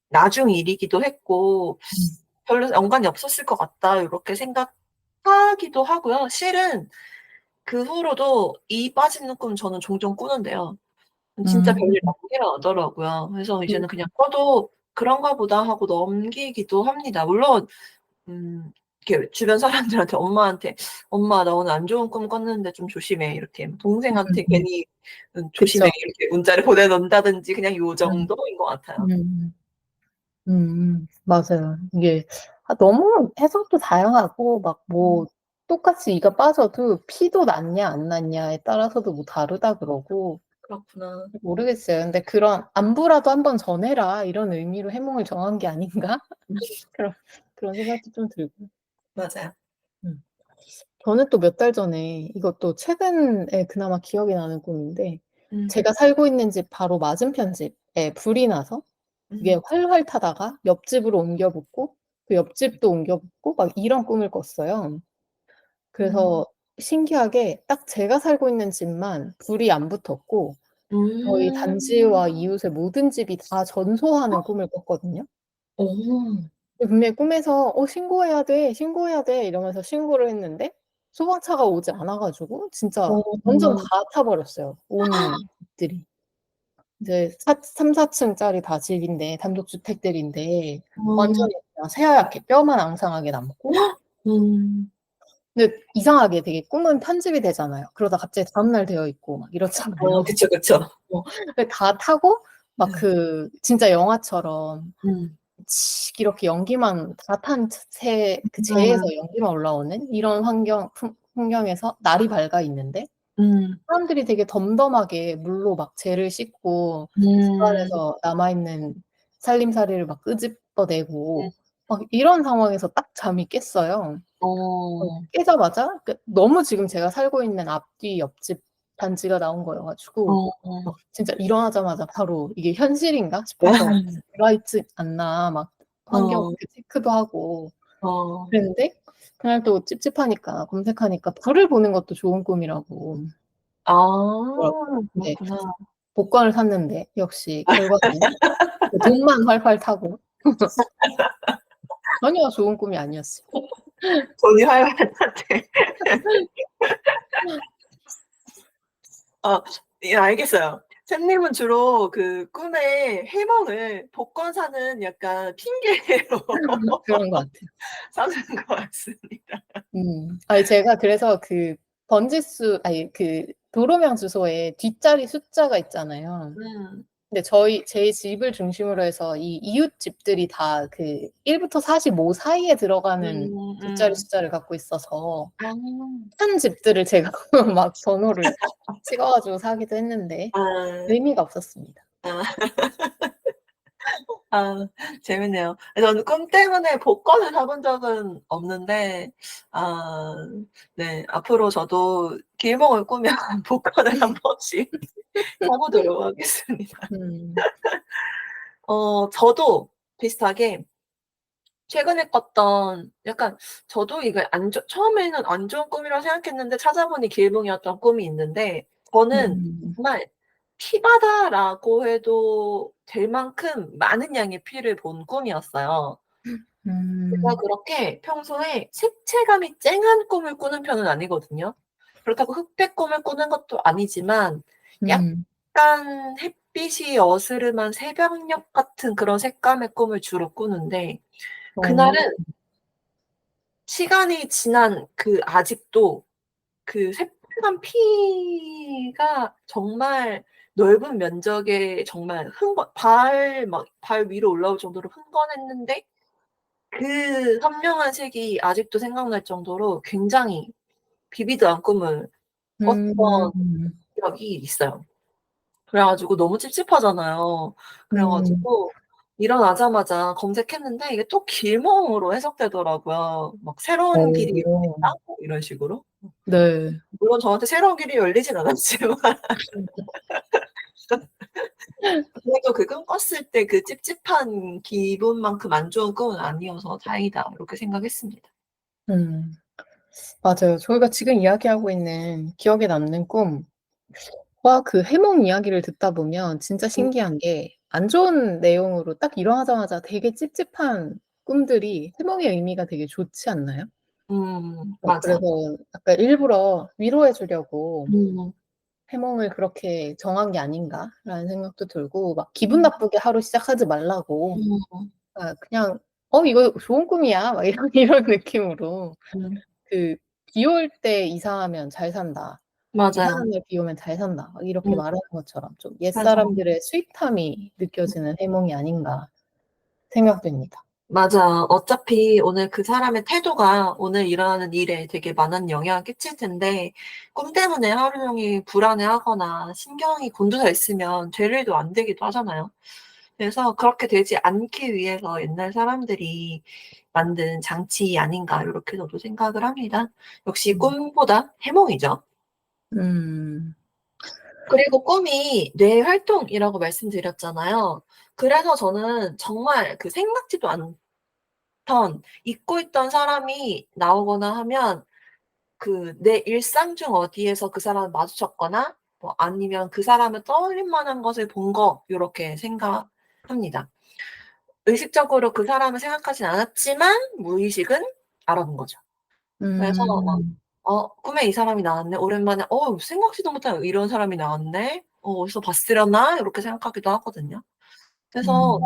나중 일이기도 했고 음. '별로 연관이 없었을 것 같다.' 요렇게 생각하기도 하고요. 실은 그 후로도 이 빠지는 꿈 저는 종종 꾸는데요. 진짜 음. 별일 많이 일어나더라고요. 그래서 음. 이제는 그냥 꿔도 '그런가 보다.' 하고 넘기기도 합니다. 물론 이렇게 주변 사람들한테 엄마한테 "엄마 나 오늘 안 좋은 꿈 꿨는데 좀 조심해." 이렇게 동생한테 음음. 괜히 "조심해." 그쵸. 이렇게 문자를 보내 놓는다든지 그냥 요 음. 정도인 것 같아요. 음. 맞아요. 이게 너무 해석도 다양하고 막 뭐 똑같이 이가 빠져도 피도 났냐 안 났냐에 따라서도 뭐 다르다 그러고 그렇구나. 모르겠어요. 근데 그런 "안부라도 한번 전해라." 이런 의미로 해몽을 정한 게 아닌가? 그런 그런 생각도 좀 들고. 맞아요. 음. 저는 또 몇 달 전에 이것도 최근에 그나마 기억이 나는 꿈인데 음. 제가 살고 있는 집 바로 맞은편 집에 불이 나서 그게 음. 활활 타다가 옆집으로 옮겨 붙고 그 옆집도 옮겨 붙고 막 이런 꿈을 꿨어요. 음. 그래서 신기하게 딱 제가 살고 있는 집만 불이 안 붙었고 저희 단지와 음. 이웃의 모든 집이 다 전소하는 꿈을 꿨거든요. 어. 근데 분명히 꿈에서 신고해야 돼. 신고해야 돼." 이러면서 신고를 했는데 소방차가 오지 않아 가지고 진짜 완전 다 어. 타 버렸어요, 온 집들이. 이제 3-4 층짜리 다 집인데 단독주택들인데 어. 완전히 그냥 새하얗게 뼈만 앙상하게 남고 음. 근데 이상하게 되게 꿈은 편집이 되잖아요. 그러다 갑자기 다음 날 되어 있고 막 이렇잖아요. 그쵸, 그쵸. 근데 다 타고 막 네. 그 진짜 영화처럼 음. 칙 이렇게 연기만 다 탄 새 그 재에서 음. 연기만 올라오는 이런 풍경에서 날이 밝아 있는데 음. 사람들이 되게 덤덤하게 물로 막 재를 씻고 음. 집안에서 남아 있는 살림살이를 막 끄집어내고 음. 막 이런 상황에서 딱 잠이 깼어요. 어. 깨자마자 너무 지금 제가 살고 있는 앞뒤 옆집 단지가 나온 거여 가지고 어. 막 진짜 일어나자마자 바로 '이게 현실인가?' 와. 싶어서 들어와 있지 않나 막 환경 어. 체크도 하고 어. 그랬는데 그날 또 찝찝하니까 검색하니까 불을 보는 것도 좋은 꿈이라고 아 더라고요. 네. 그렇구나. 복권을 샀는데 역시 결과는 돈만 활활 타고 전혀 좋은 꿈이 아니었어요. 돈이 활발한데. 예 알겠어요. 샘님은 주로 그 꿈에 해몽을 복권 사는 약간 핑계로 그런 것 같아요. 삼는 것 같습니다. 아니 제가 그래서 그 번지수 아니 그 도로명 주소에 뒷자리 숫자가 있잖아요. 음. 근데 제 집을 중심으로 해서 이 이웃 집들이 다 그 1 부터 45 사이에 들어가는 뒷자리 음. 숫자를 갖고 있어서 아. 한 집들을 제가 막 번호를 찍어 가지고 사기도 했는데 아. 의미가 없었습니다. 아. 아 재밌네요. 저는 꿈 때문에 복권을 사본 적은 없는데 아 네 앞으로 저도 길몽을 꾸면 복권을 한 번씩 해 보도록 하겠습니다. 음. 저도 비슷하게 최근에 꿨던 약간 저도 이게 처음에는 안 좋은 꿈이라고 생각했는데 찾아보니 길몽이었던 꿈이 있는데 저는 음. 정말 피바다라고 해도 될 만큼 많은 양의 피를 본 꿈이었어요. 제가 음. 그렇게 평소에 색채감이 쨍한 꿈을 꾸는 편은 아니거든요. 그렇다고 흑백 꿈을 꾸는 것도 아니지만 음. 약간 햇빛이 어스름한 새벽녘 같은 그런 색감의 꿈을 주로 꾸는데 어. 그날은 시간이 지난 아직도 그 새빨간 피가 정말 넓은 면적에 정말 발 위로 올라올 정도로 흥건했는데 그 선명한 색이 아직도 생각날 정도로 굉장히 비비드한 꿈을 꿨던 음. 기억이 있어요. 그래 가지고 너무 찝찝하잖아요. 그래 음. 가지고 일어나자마자 검색했는데 이게 또 길몽으로 해석되더라고요. 막 "새로운 길이 어. 열린다." 뭐 이런 식으로. 네. 물론 저한테 새로운 길이 열리진 않았지만 그래도 그 꿈 꿨을 때 그 찝찝한 기분만큼 안 좋은 꿈은 아니어서 다행이다 이렇게 생각했습니다. 음. 맞아요. 저희가 지금 이야기하고 있는 기억에 남는 꿈과 그 해몽 이야기를 듣다 보면 진짜 음 신기한 게 안 좋은 내용으로 딱 일어나자마자 되게 찝찝한 꿈들이 해몽의 의미가 되게 좋지 않나요? 맞아. 그래서 약간 일부러 위로해 주려고 음. '해몽을 그렇게 정한 게 아닌가.'라는 생각도 들고 막 기분 음. 나쁘게 하루 시작하지 말라고 음. 그냥 이거 좋은 꿈이야.' 막 이런 느낌으로 음. 그 "비 올 때 이사하면 잘 산다. 맞아요. 이상한 날 비 오면 잘 산다." 막 이렇게 음 말하는 것처럼 좀 맞아요. 옛사람들의 스윗함이 음 느껴지는 해몽이 아닌가 생각됩니다. 맞아. 어차피 오늘 그 사람의 태도가 오늘 일어나는 일에 되게 많은 영향을 끼칠 텐데 꿈 때문에 하루 종일 불안해하거나 신경이 곤두서 있으면 될 일도 안 되기도 하잖아요. 그래서 '그렇게 되지 않기 위해서 옛날 사람들이 만든 장치 아닌가.' 요렇게 저도 생각을 합니다. 역시 음. 꿈보다 해몽이죠. 음. 그리고 꿈이 뇌 활동이라고 말씀드렸잖아요. 그래서 저는 정말 생각지도 않던 잊고 있던 사람이 나오거나 하면 내 일상 중 어디에서 그 사람을 마주쳤거나 뭐 아니면 그 사람을 떠올릴 만한 것을 본 거 요렇게 생각합니다. 의식적으로 그 사람을 생각하진 않았지만 무의식은 알아본 거죠. 그래서 막 음. '꿈에 이 사람이 나왔네. 오랜만에 생각지도 못한 이런 사람이 나왔네. 어디서 봤으려나?' 요렇게 생각하기도 하거든요. 그래서 음.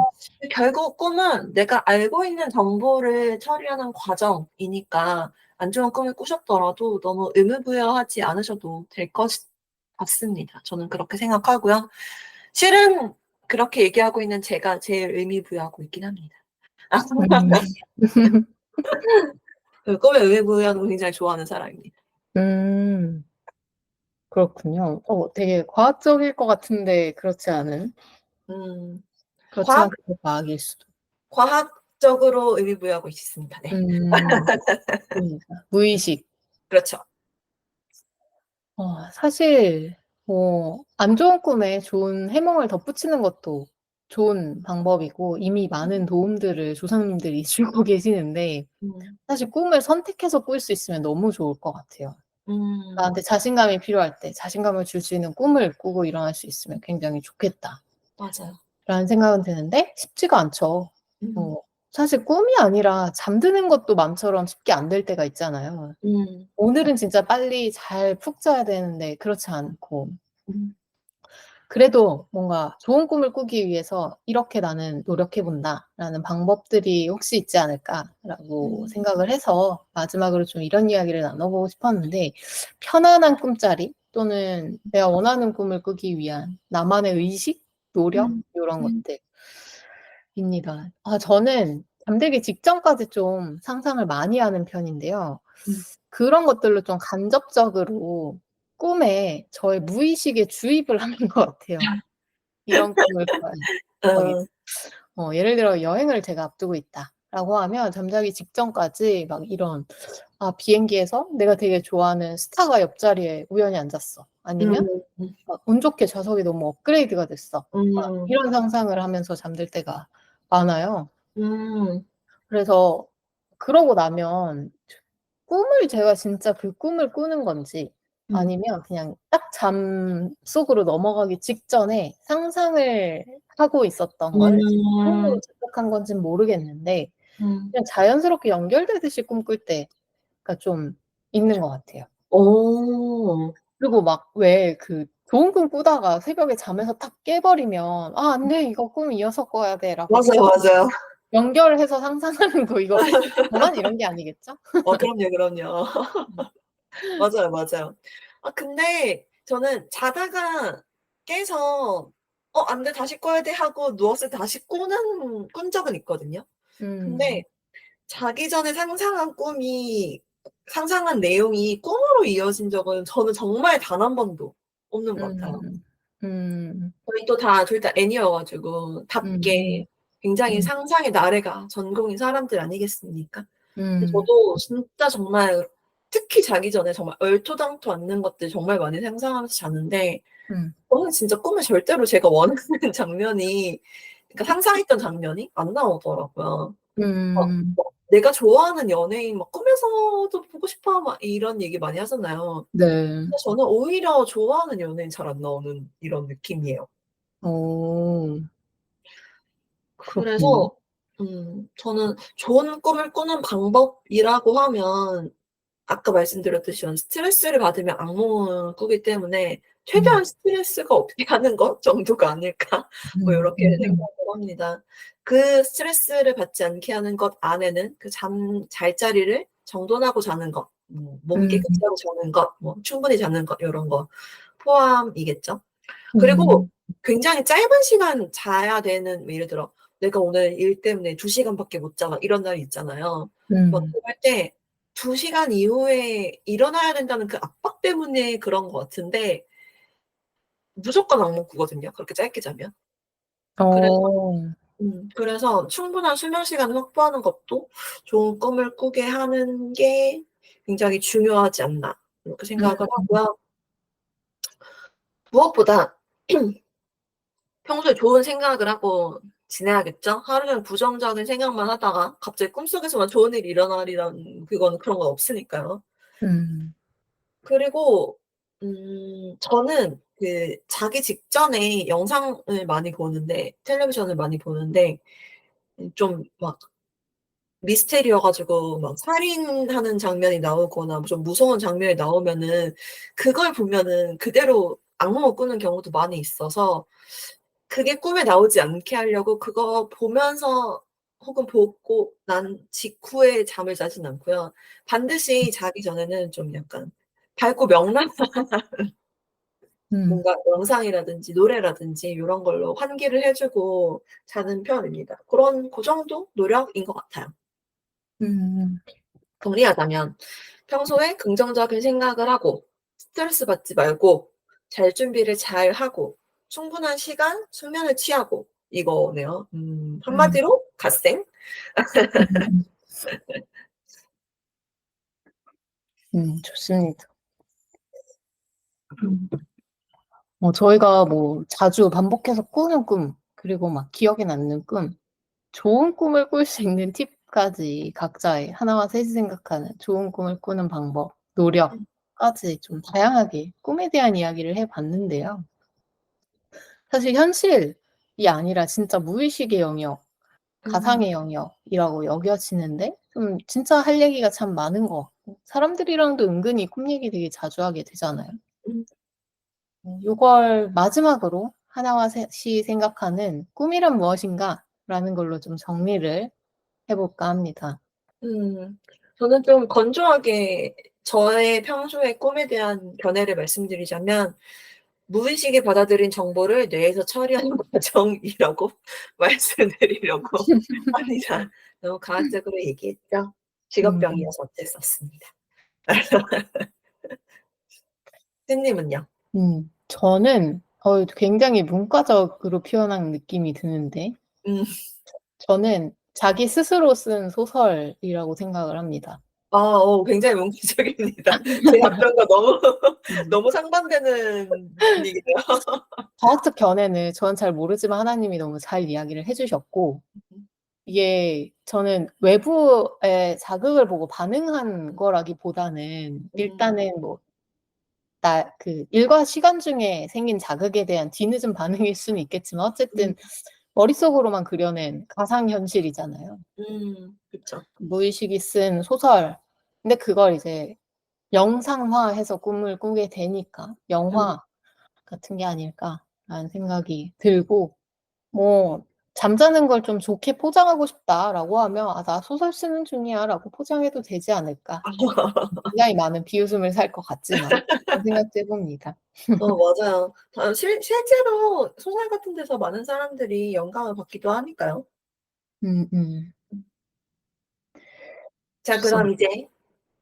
결국 꿈은 내가 알고 있는 정보를 처리하는 과정이니까 안 좋은 꿈을 꾸셨더라도 너무 의무부여하지 않으셔도 될 것 같습니다. 저는 그렇게 생각하고요. 실은 그렇게 얘기하고 있는 제가 제일 의미부여하고 있긴 합니다. 음. 꿈에 의미부여하는 거 굉장히 좋아하는 사람입니다. 음. 그렇군요. 되게 과학적일 것 같은데 그렇지 않은 음. 그렇지만 과학 그게 과학일 수도. 과학적으로 의미부여하고 있습니다. 네. 음. 그러니까 무의식. 그렇죠. 사실 안 좋은 꿈에 좋은 해몽을 덧붙이는 것도 좋은 방법이고 이미 많은 도움들을 조상님들이 주고 계시는데 음. 사실 꿈을 선택해서 꿀 수 있으면 너무 좋을 것 같아요. 음. 나한테 자신감이 필요할 때 자신감을 줄 수 있는 꿈을 꾸고 일어날 수 있으면 굉장히 좋겠다. 맞아요. 라는 생각은 드는데 쉽지가 않죠. 음. 어 사실 꿈이 아니라 잠드는 것도 맘처럼 쉽게 안 될 때가 있잖아요. 음. 오늘은 진짜 빨리 잘 푹 자야 되는데 그렇지 않고 음. 그래도 뭔가 좋은 꿈을 꾸기 위해서 '이렇게 나는 노력해 본다.'라는 방법들이 혹시 있지 않을까라고 음. 생각을 해서 마지막으로 좀 이런 이야기를 나눠 보고 싶었는데 편안한 꿈자리 또는 내가 원하는 꿈을 꾸기 위한 나만의 의식, 노력 음. 요런 음. 것들입니다. 저는 잠들기 직전까지 좀 상상을 많이 하는 편인데요. 음. 그런 것들로 좀 간접적으로 꿈에 저의 무의식에 주입을 하는 것 같아요. 이런 꿈을 꿔야 막 어. 예를 들어 여행을 제가 앞두고 있다. 라고 하면 잠자기 직전까지 막 이런 비행기에서 내가 되게 좋아하는 스타가 옆자리에 우연히 앉았어. 아니면 음. 막 운 좋게 좌석이 너무 업그레이드가 됐어. 막 음. 이런 상상을 하면서 잠들 때가 많아요. 음. 그래서 그러고 나면 꿈을 제가 진짜 그 꿈을 꾸는 건지 음. 아니면 그냥 딱 잠 속으로 넘어가기 직전에 상상을 하고 있었던 걸 꿈으로 음. 착각한 건지는 모르겠는데 음. 그냥 자연스럽게 연결되듯이 꿈꿀 때가 좀 있는 것 같아요. 오. 그리고 막 왜 그 좋은 꿈 꾸다가 새벽에 잠에서 탁 깨버리면 '아 안 돼. 이거 꿈 이어서 꿔야 돼.'라고 맞아요, 계속 맞아요. 연결해서 상상하는 거 이거 저만 이런 게 아니겠죠? 그럼요, 그럼요. 음. 맞아요, 맞아요. 근데 저는 자다가 깨서 '안 돼. 다시 꿔야 돼.' 하고 누웠을 때 다시 꾼 적은 있거든요. 음. 근데 자기 전에 상상한 내용이 꿈으로 이어진 적은 저는 정말 단 한 번도 없는 것 같아요. 음. 음. 저희 둘 다 N이어 가지고 답게 음. 굉장히 음. 상상의 나래가 전공인 사람들 아니겠습니까? 근데 음. 저도 진짜 정말 특히 자기 전에 정말 얼토당토 않는 것들 정말 많이 상상하면서 자는데 음. 저는 진짜 꿈에 절대로 제가 원하는 장면이 그러니까 상상했던 장면이 안 나오더라고요. 음. 내가 좋아하는 연예인 막 꿈에서도 보고 싶어 막 이런 얘기 많이 하잖아요. 네. 근데 저는 오히려 좋아하는 연예인 잘 안 나오는 이런 느낌이에요. 어. 그렇군요. 그래서 저는 좋은 꿈을 꾸는 방법이라고 하면 아까 말씀드렸듯이 저는 스트레스를 받으면 악몽을 꾸기 때문에 음. '최대한 스트레스가 없게 하는 것 정도가 아닐까?' 뭐 음. 요렇게 생각을 합니다. 그 스트레스를 받지 않게 하는 것 안에는 그 잘 자리를 정돈하고 자는 것, 몸 깨끗이 음. 하고 자는 것, 충분히 자는 것 요런 거 포함이겠죠. 그리고 음. 굉장히 짧은 시간 자야 되는 예를 들어 '내가 오늘 일 때문에 2 시간밖에 못 자.' 막 이런 날이 있잖아요. 막 음. 그럴 때 2 시간 이후에 일어나야 된다는 그 압박 때문에 그런 것 같은데 무조건 악몽 꾸거든요, 그렇게 짧게 자면. 그래서 어. 그래서 충분한 수면 시간을 확보하는 것도 좋은 꿈을 꾸게 하는 게 굉장히 중요하지 않나 이렇게 생각을 음. 하고요. 무엇보다 평소에 좋은 생각을 하고 지내야겠죠. 하루 종일 부정적인 생각만 하다가 갑자기 꿈속에서만 좋은 일이 일어나리란 그런 건 없으니까요. 음. 그리고 저는 자기 직전에 영상을 많이 보는데 텔레비전을 많이 보는데 좀 막 미스테리여 가지고 막 살인하는 장면이 나오거나 좀 무서운 장면이 나오면은 그걸 보면은 그대로 악몽을 꾸는 경우도 많이 있어서 그게 꿈에 나오지 않게 하려고 그거 보면서 혹은 보고 난 직후에 잠을 자진 않고요. 반드시 자기 전에는 좀 약간 밝고 명랑한 음. 뭔가 영상이라든지 노래라든지 요런 걸로 환기를 해 주고 자는 편입니다. 고 정도 노력인 것 같아요. 음. 정리하자면 평소에 긍정적인 생각을 하고 스트레스 받지 말고 잘 준비를 잘 하고 충분한 시간 수면을 취하고 이거네요. 음. 한마디로 갓생. 음. 좋습니다. 음. 저희가 뭐 자주 반복해서 꾸는 꿈 그리고 막 기억에 남는 꿈 좋은 꿈을 꿀 수 있는 팁까지 각자의 하나와 셋이 생각하는 좋은 꿈을 꾸는 방법, 노력까지 좀 다양하게 꿈에 대한 이야기를 해 봤는데요. 사실 현실이 아니라 진짜 무의식의 영역, 음. 가상의 영역이라고 여겨지는데 좀 진짜 할 얘기가 참 많은 것 같고 사람들이랑도 은근히 꿈 얘기 되게 자주 하게 되잖아요. 음. 요걸 마지막으로 하나와 셋이 생각하는 '꿈이란 무엇인가?'라는 걸로 좀 정리를 해 볼까 합니다. 저는 좀 건조하게 저의 평소의 꿈에 대한 견해를 말씀드리자면 무의식에 받아들인 정보를 뇌에서 처리하는 과정이라고 말씀드리려고 합니다. 너무 과학적으로 얘기했죠? 음. 직업병이어서 어쩔 수 없습니다. 선생님은요? 저는 굉장히 문과적으로 표현한 느낌이 드는데 음. 저는 자기 스스로 쓴 소설이라고 생각을 합니다. 굉장히 몽기적입니다. 제가 그런 거 너무 음. 너무 상반되는 분위기네요. 과학적 견해는 저는 잘 모르지만 하나님이 너무 잘 이야기를 해 주셨고, 이게 저는 외부의 자극을 보고 반응한 거라기보다는 음. 일단은 뭐 일과 시간 중에 생긴 자극에 대한 뒤늦은 반응일 수는 있겠지만 음. 어쨌든 머릿속으로만 그려낸 가상 현실이잖아요. 그쵸. 무의식이 쓴 소설. 근데 그걸 이제 영상화해서 꿈을 꾸게 되니까 음. '영화 같은 게 아닐까.'라는 생각이 들고, 뭐 '잠자는 걸 좀 좋게 포장하고 싶다.'라고 하면 '아 나 소설 쓰는 중이야.'라고 포장해도 되지 않을까. 굉장히 많은 비웃음을 살 것 같지만 그런 생각도 해 봅니다. 맞아요. 실제로 소설 같은 데서 많은 사람들이 영감을 받기도 하니까요. 음음. 음. 자, 그럼 좋습니다. 이제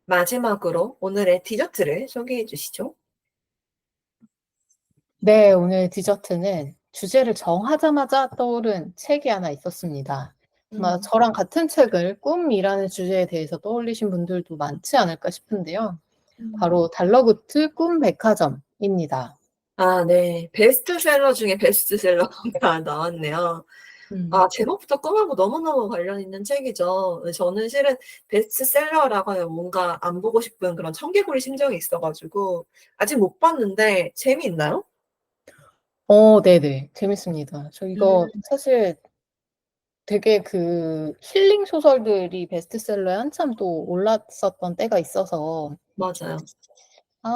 마지막으로 오늘의 디저트를 소개해 주시죠. 네. 오늘 디저트는 주제를 정하자마자 떠오른 책이 하나 있었습니다. 아마 음. 저랑 같은 책을 꿈이라는 주제에 대해서 떠올리신 분들도 많지 않을까 싶은데요. 음. 바로 달러구트 꿈 백화점입니다. 네. 베스트셀러 중에 베스트셀러가 나왔네요. 음. 제목부터 꿈하고 너무너무 관련 있는 책이죠. 저는 실은 베스트셀러라고 하면 뭔가 안 보고 싶은 그런 청개구리 심정이 있어 가지고 아직 못 봤는데 재미있나요? 네네. 재밌습니다. 저 이거 음. 사실 되게 힐링 소설들이 베스트셀러에 한참 또 올랐었던 때가 있어서 맞아요.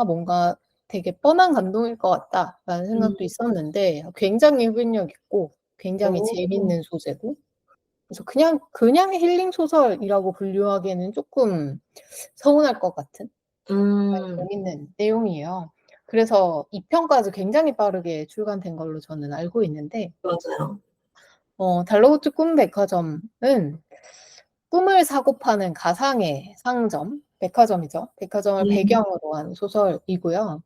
뭔가 되게 '뻔한 감동일 것 같다.'라는 음. 생각도 있었는데 굉장히 흡입력 있고 굉장히 어. 재밌는 소재고, 그래서 그냥 힐링 소설이라고 분류하기에는 쪼끔 서운할 것 같은 음. 재밌는 내용이에요. 그래서 2 편까지 굉장히 빠르게 출간된 걸로 저는 알고 있는데, 맞아요. 달러구트 꿈 백화점은 꿈을 사고 파는 가상의 상점, 백화점이죠. 백화점을 음. 배경으로 한 소설이고요.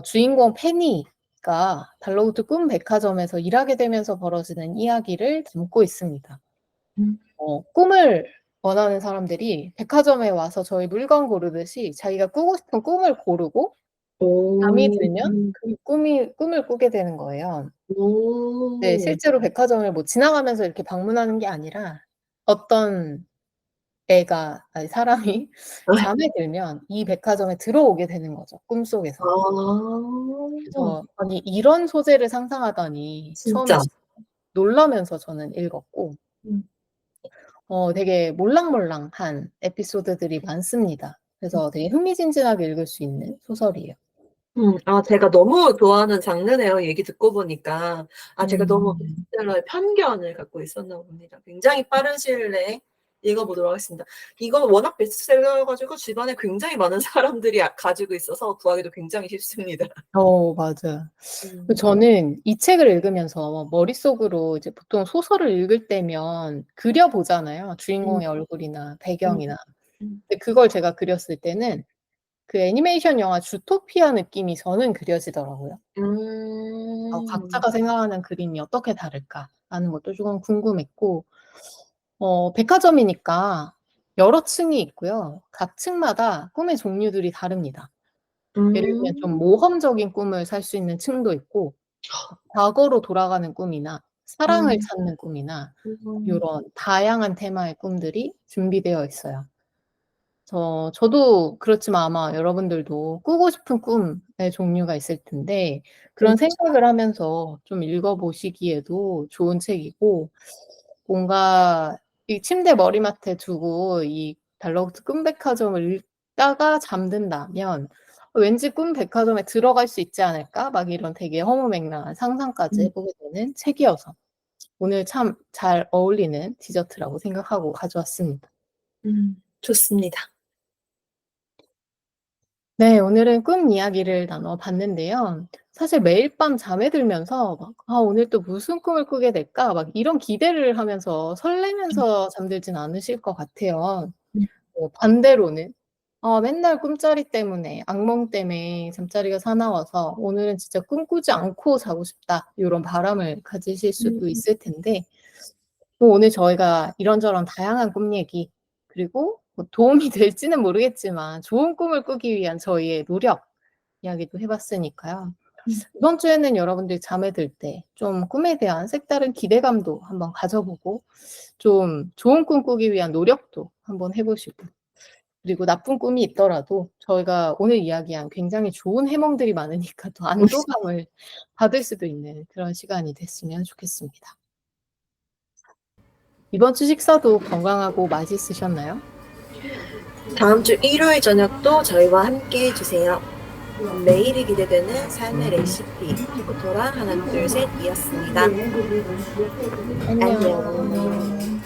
주인공 페니가 달러구트 꿈 백화점에서 일하게 되면서 벌어지는 이야기를 담고 있습니다. 음. 꿈을 원하는 사람들이 백화점에 와서 저희 물건 고르듯이 자기가 꾸고 싶은 꿈을 고르고 잠이 오. 들면 꿈을 꾸게 되는 거예요. 네. 오. 실제로 백화점을 뭐 지나가면서 이렇게 방문하는 게 아니라 어떤 사람이 잠에 들면 이 백화점에 들어오게 되는 거죠, 꿈속에서. 그래서 '아니 이런 소재를 상상하다니.' 처음에 진짜. 놀라면서 저는 읽었고, 음. 되게 몰랑몰랑한 에피소드들이 많습니다. 그래서 되게 흥미진진하게 읽을 수 있는 소설이에요. 제가 너무 좋아하는 장르네요, 얘기 듣고 보니까. 제가 너무 음. 베스트셀러의 편견을 갖고 있었나 봅니다. 굉장히 빠른 시일 내에 읽어 보도록 하겠습니다. 이거 워낙 베스트셀러여 가지고 주변에 굉장히 많은 사람들이 가지고 있어서 구하기도 굉장히 쉽습니다. 맞아요. 음. 저는 이 책을 읽으면서 머릿속으로 이제 보통 소설을 읽을 때면 그려 보잖아요, 음. 주인공의 얼굴이나 음. 배경이나. 음. 근데 그걸 제가 그렸을 때는 애니메이션 영화 주토피아 느낌이 저는 그려지더라고요. 음. 각자가 생각하는 그림이 어떻게 다를까라는 것도 쪼금 궁금했고, 백화점이니까 여러 층이 있고요. 각 층마다 꿈의 종류들이 다릅니다. 예를 들면 좀 음. 모험적인 꿈을 살 수 있는 층도 있고, 과거로 돌아가는 꿈이나 사랑을 음. 찾는 꿈이나 음. 요런 다양한 테마의 꿈들이 준비되어 있어요. 저도 그렇지만 아마 여러분들도 꾸고 싶은 꿈의 종류가 있을 텐데, 그런 그렇죠. 생각을 하면서 좀 읽어 보시기에도 좋은 책이고, 뭔가 이 침대 머리맡에 두고 이 달러구트 꿈백화점을 읽다가 잠든다면 '왠지 꿈백화점에 들어갈 수 있지 않을까?' 막 이런 되게 허무맹랑한 상상까지 음. 해 보게 되는 책이어서 오늘 참 잘 어울리는 디저트라고 생각하고 가져왔습니다. 좋습니다. 네. 오늘은 꿈 이야기를 나눠 봤는데요. 사실 매일 밤 잠에 들면서 막 '아 오늘 또 무슨 꿈을 꾸게 될까?' 막 이런 기대를 하면서 음. 설레면서 잠들진 않으실 것 같아요. 음. 반대로는 맨날 꿈자리 때문에 악몽 때문에 잠자리가 사나워서 '오늘은 진짜 꿈꾸지 않고 자고 싶다.' 요런 바람을 가지실 수도 음. 있을 텐데, 오늘 저희가 이런저런 다양한 꿈 얘기, 그리고 뭐 도움이 될지는 모르겠지만 좋은 꿈을 꾸기 위한 저희의 노력 이야기도 해봤으니까요. 이번 주에는 여러분들이 잠에 들 때 좀 꿈에 대한 색다른 기대감도 한번 가져보고 좀 좋은 꿈 꾸기 위한 노력도 한번 해보시고, 그리고 나쁜 꿈이 있더라도 저희가 오늘 이야기한 굉장히 좋은 해몽들이 많으니까 또 안도감을 받을 수도 있는 그런 시간이 됐으면 좋겠습니다. 이번 주 식사도 건강하고 맛있으셨나요? 다음 주 일요일 저녁도 저희와 함께 해주세요. 매일이 기대되는 삶의 레시피 토토랑 하나 둘 셋이었습니다. 안녕. 안녕.